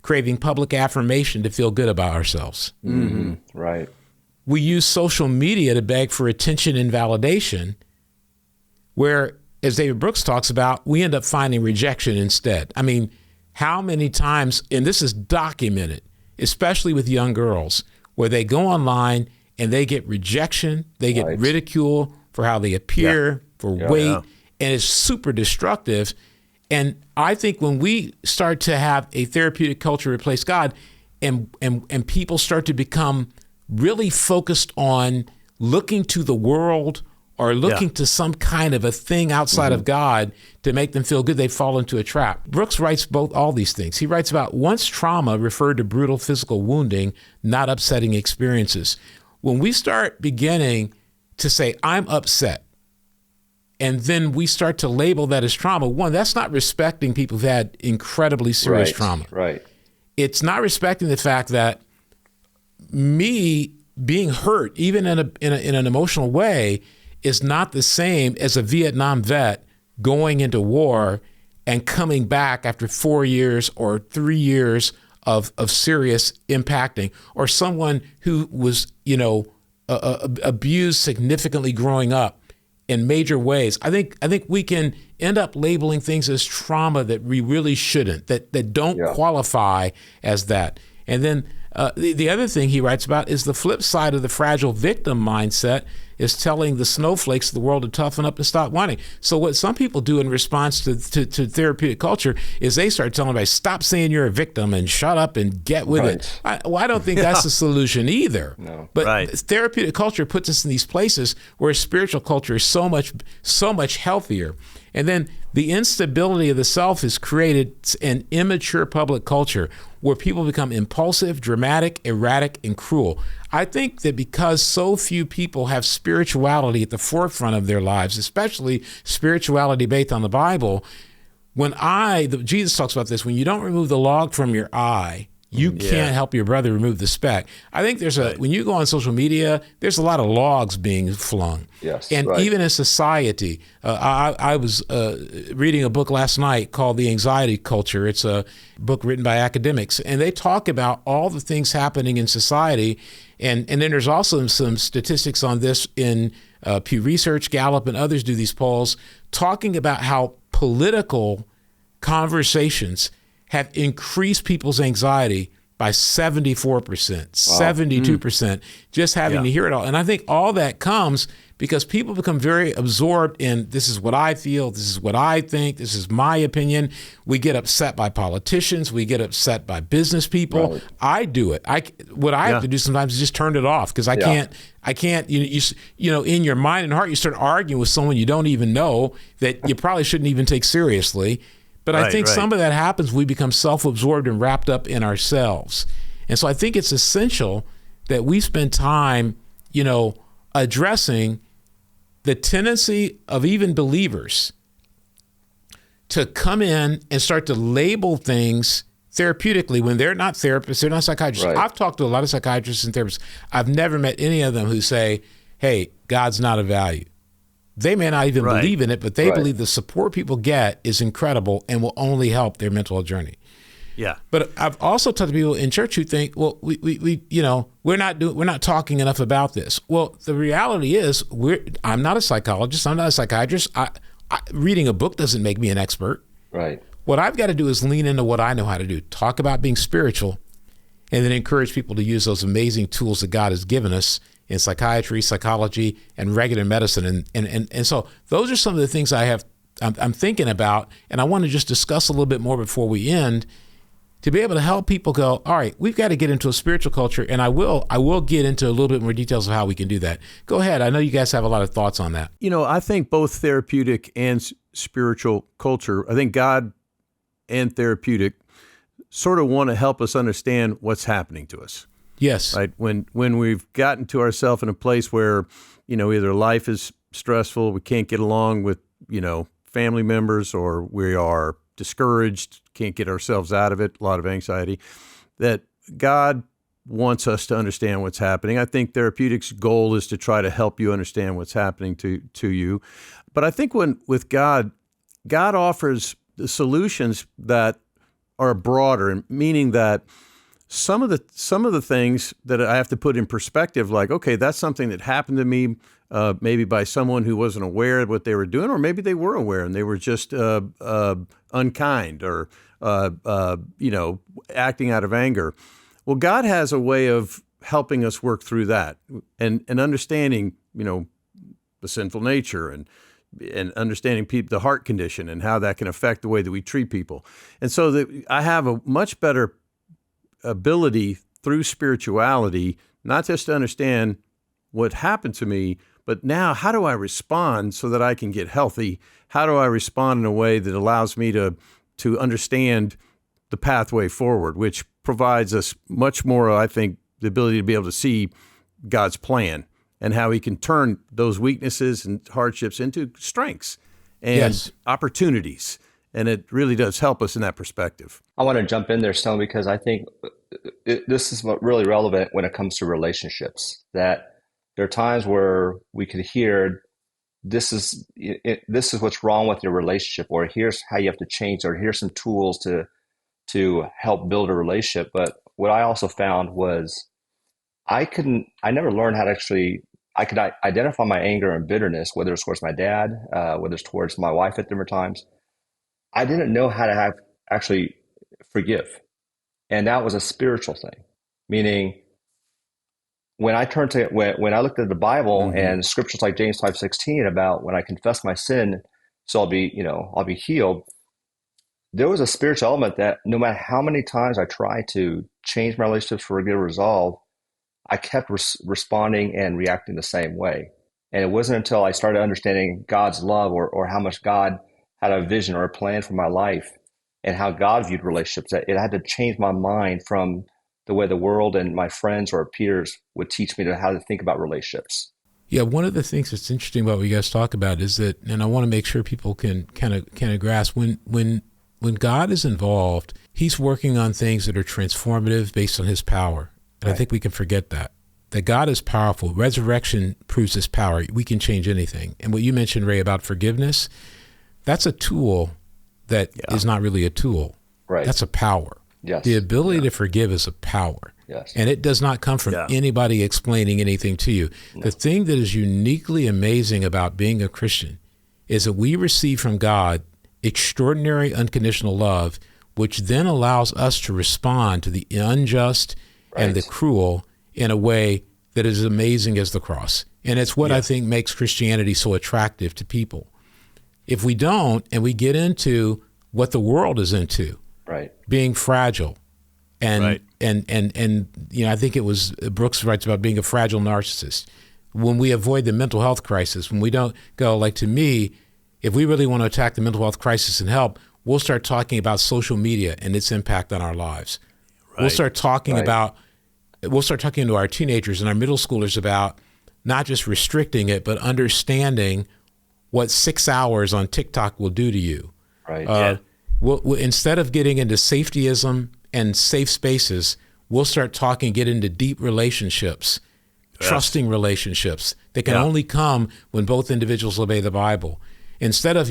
craving public affirmation to feel good about ourselves. Mm-hmm. Right. We use social media to beg for attention and validation, where, as David Brooks talks about, we end up finding rejection instead. I mean, how many times, and this is documented, especially with young girls, where they go online and they get rejection, they get ridicule for how they appear, for weight, and it's super destructive. And I think when we start to have a therapeutic culture replace God, and people start to become really focused on looking to the world or looking to some kind of a thing outside of God to make them feel good, they fall into a trap. Brooks writes all these things. He writes about once trauma referred to brutal physical wounding, not upsetting experiences. When we start beginning to say, I'm upset, and then we start to label that as trauma, one, that's not respecting people who've had incredibly serious trauma. Right. It's not respecting the fact that me being hurt, even in an emotional way, is not the same as a Vietnam vet going into war and coming back after 4 years or 3 years of serious impacting, or someone who was, abused significantly growing up in major ways. I think we can end up labeling things as trauma that we really shouldn't, that don't qualify as that. And then the other thing he writes about is the flip side of the fragile victim mindset is telling the snowflakes of the world to toughen up and stop whining. So what some people do in response to therapeutic culture is they start telling everybody, stop saying you're a victim and shut up and get with it. I don't think that's the solution either. No. But therapeutic culture puts us in these places where spiritual culture is so much healthier. And then the instability of the self has created an immature public culture where people become impulsive, dramatic, erratic, and cruel. I think that because so few people have spirituality at the forefront of their lives, especially spirituality based on the Bible, Jesus talks about this, when you don't remove the log from your eye, you can't help your brother remove the speck. I think when you go on social media, there's a lot of logs being flung. Yes, and even in society, I was reading a book last night called The Anxiety Culture. It's a book written by academics, and they talk about all the things happening in society. And then there's also some statistics on this in Pew Research, Gallup, and others do these polls, talking about how political conversations have increased people's anxiety by 74%, 72%, just having to hear it all. And I think all that comes because people become very absorbed in, this is what I feel, this is what I think, this is my opinion. We get upset by politicians, we get upset by business people. Right. I do it. What I have to do sometimes is just turn it off, because I can't, in your mind and heart, you start arguing with someone you don't even know that you probably shouldn't even take seriously. But I think some of that happens, we become self-absorbed and wrapped up in ourselves. And so I think it's essential that we spend time, addressing the tendency of even believers to come in and start to label things therapeutically when they're not therapists, they're not psychiatrists. Right. I've talked to a lot of psychiatrists and therapists. I've never met any of them who say, hey, God's not a value. They may not even believe in it, but they believe the support people get is incredible and will only help their mental journey. Yeah. But I've also talked to people in church who think, well, we're not talking enough about this. Well, the reality is, I'm not a psychologist. I'm not a psychiatrist. Reading a book doesn't make me an expert. Right. What I've got to do is lean into what I know how to do. Talk about being spiritual, and then encourage people to use those amazing tools that God has given us in psychiatry, psychology, and regular medicine. And so those are some of the things I'm thinking about, and I want to just discuss a little bit more before we end, to be able to help people go, all right, we've got to get into a spiritual culture. And I will get into a little bit more details of how we can do that. Go ahead. I know you guys have a lot of thoughts on that. I think both therapeutic and spiritual culture, I think God and therapeutic sort of want to help us understand what's happening to us. Yes. Right. When we've gotten to ourselves in a place where, either life is stressful, we can't get along with, family members, or we are discouraged, can't get ourselves out of it, a lot of anxiety, that God wants us to understand what's happening. I think therapeutics' goal is to try to help you understand what's happening to you. But I think with God offers the solutions that are broader, meaning that some of the things that I have to put in perspective, like, okay, that's something that happened to me, maybe by someone who wasn't aware of what they were doing, or maybe they were aware and they were just unkind or acting out of anger. Well, God has a way of helping us work through that and understanding, the sinful nature and understanding the heart condition and how that can affect the way that we treat people. And so that I have a much better ability through spirituality, not just to understand what happened to me, but now how do I respond so that I can get healthy? How do I respond in a way that allows me to understand the pathway forward, which provides us much more, I think, the ability to be able to see God's plan and how he can turn those weaknesses and hardships into strengths and opportunities. And it really does help us in that perspective. I want to jump in there, Stone, because I think this is what really relevant when it comes to relationships, that there are times where we could hear, this is what's wrong with your relationship, or here's how you have to change, or here's some tools to help build a relationship. But what I also found was I never learned how to I could identify my anger and bitterness, whether it's towards my dad, whether it's towards my wife at different times. I didn't know how to actually forgive. And that was a spiritual thing, meaning when I looked at the Bible and scriptures like James 5:16 about when I confess my sin, so I'll be healed. There was a spiritual element that no matter how many times I tried to change my relationships for a good resolve, I kept responding and reacting the same way. And it wasn't until I started understanding God's love or how much God had a vision or a plan for my life and how God viewed relationships that it had to change my mind from the way the world and my friends or peers would teach me how to think about relationships. Yeah, one of the things that's interesting about what you guys talk about is that, and I want to make sure people can kind of grasp, when God is involved, he's working on things that are transformative based on his power. And I think we can forget that God is powerful. Resurrection proves his power. We can change anything. And what you mentioned, Ray, about forgiveness, that's a tool that is not really a tool. Right. That's a power. Yes. The ability to forgive is a power. Yes. And it does not come from anybody explaining anything to you. No. The thing that is uniquely amazing about being a Christian is that we receive from God extraordinary unconditional love, which then allows us to respond to the unjust and the cruel in a way that is amazing as the cross. And it's what I think makes Christianity so attractive to people. If we don't, and we get into what the world is into, being fragile, and I think it was Brooks writes about being a fragile narcissist. When we avoid the mental health crisis, when we don't go, like, to me, if we really want to attack the mental health crisis and help, we'll start talking about social media and its impact on our lives. Right. We'll start talking to our teenagers and our middle schoolers about not just restricting it, but understanding what 6 hours on TikTok will do to you. Right. We'll, instead of getting into safetyism and safe spaces, we'll start get into deep relationships, trusting relationships that can only come when both individuals obey the Bible. Instead of,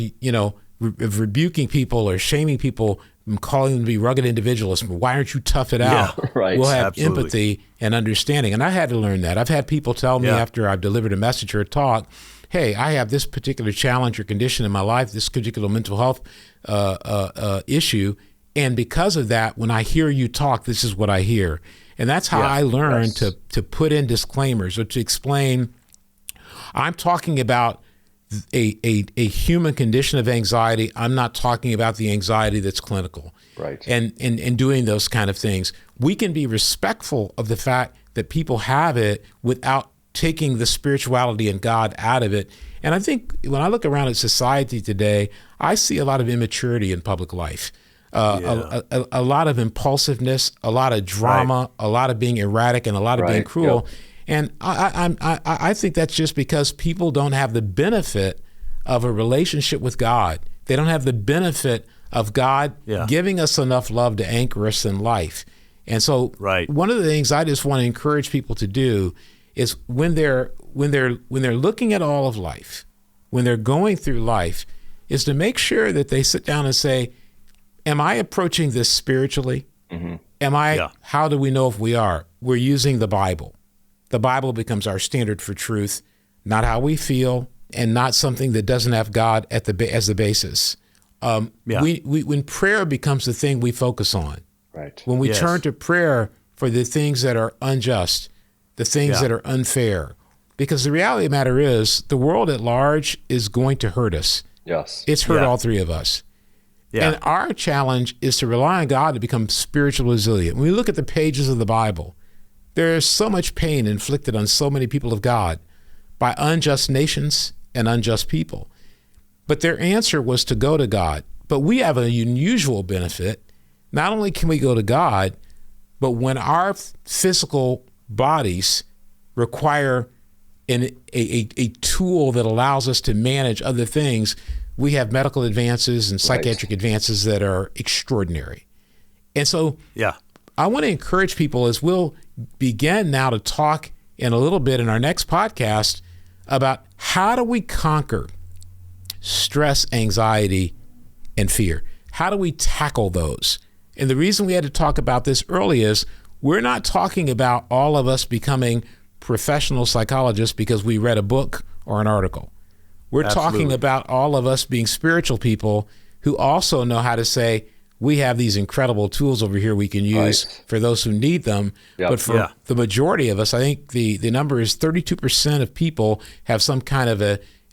rebuking people or shaming people and calling them to be rugged individualists, why aren't you tough it out? We'll have empathy and understanding. And I had to learn that. I've had people tell me after I've delivered a message or a talk, hey, I have this particular challenge or condition in my life, this particular mental health issue. And because of that, when I hear you talk, this is what I hear. And that's how I learned to put in disclaimers or to explain, I'm talking about a human condition of anxiety. I'm not talking about the anxiety that's clinical. Right. and doing those kind of things. We can be respectful of the fact that people have it without taking the spirituality and God out of it. And I think when I look around at society today, I see a lot of immaturity in public life. A lot of impulsiveness, a lot of drama, a lot of being erratic, and a lot of being cruel. And I think that's just because people don't have the benefit of a relationship with God. They don't have the benefit of God giving us enough love to anchor us in life. And so one of the things I just want to encourage people to do is when they're looking at all of life, when they're going through life, is to make sure that they sit down and say, am I approaching this spiritually? Mm-hmm. How do we know if we are? We're using the Bible. The Bible becomes our standard for truth, not how we feel, and not something that doesn't have God as the basis. When prayer becomes the thing we focus on, when we turn to prayer for the things that are unjust, the things that are unfair, because the reality of the matter is the world at large is going to hurt us. Yes. It's hurt all three of us. Yeah. And our challenge is to rely on God to become spiritually resilient. When we look at the pages of the Bible, there is so much pain inflicted on so many people of God by unjust nations and unjust people. But their answer was to go to God. But we have an unusual benefit. Not only can we go to God, but when our physical bodies require a tool that allows us to manage other things, we have medical advances and psychiatric advances that are extraordinary. And so I want to encourage people, as we'll begin now to talk in a little bit in our next podcast about how do we conquer stress, anxiety, and fear. How do we tackle those? And the reason we had to talk about this early is we're not talking about all of us becoming professional psychologists because we read a book or an article. We're talking about all of us being spiritual people who also know how to say, we have these incredible tools over here we can use for those who need them. But for the majority of us, I think the number is 32% of people have some kind of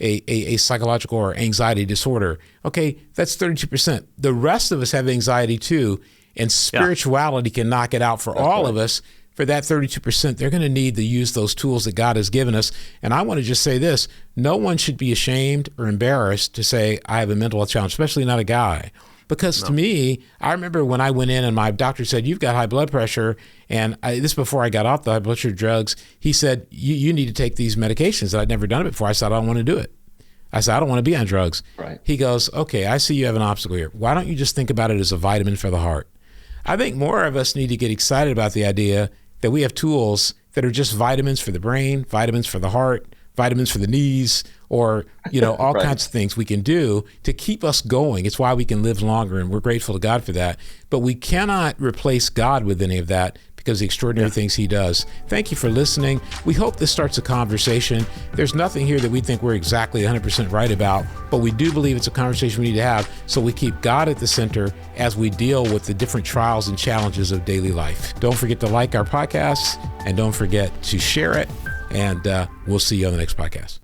a psychological or anxiety disorder. Okay, that's 32%. The rest of us have anxiety too, and spirituality can knock it out for all of us. For that 32%, they're going to need to use those tools that God has given us. And I want to just say this, no one should be ashamed or embarrassed to say, I have a mental health challenge, especially not a guy. Because to me, I remember when I went in and my doctor said, you've got high blood pressure. And this before I got off the high blood pressure drugs, he said, you need to take these medications. I'd never done it before. I said, I don't want to do it. I said, I don't want to be on drugs. He goes, okay, I see you have an obstacle here. Why don't you just think about it as a vitamin for the heart? I think more of us need to get excited about the idea that we have tools that are just vitamins for the brain, vitamins for the heart, vitamins for the knees, or all kinds of things we can do to keep us going. It's why we can live longer, and we're grateful to God for that. But we cannot replace God with any of that because of the extraordinary things he does. Thank you for listening. We hope this starts a conversation. There's nothing here that we think we're exactly 100% right about, but we do believe it's a conversation we need to have so we keep God at the center as we deal with the different trials and challenges of daily life. Don't forget to like our podcasts, and don't forget to share it, and we'll see you on the next podcast.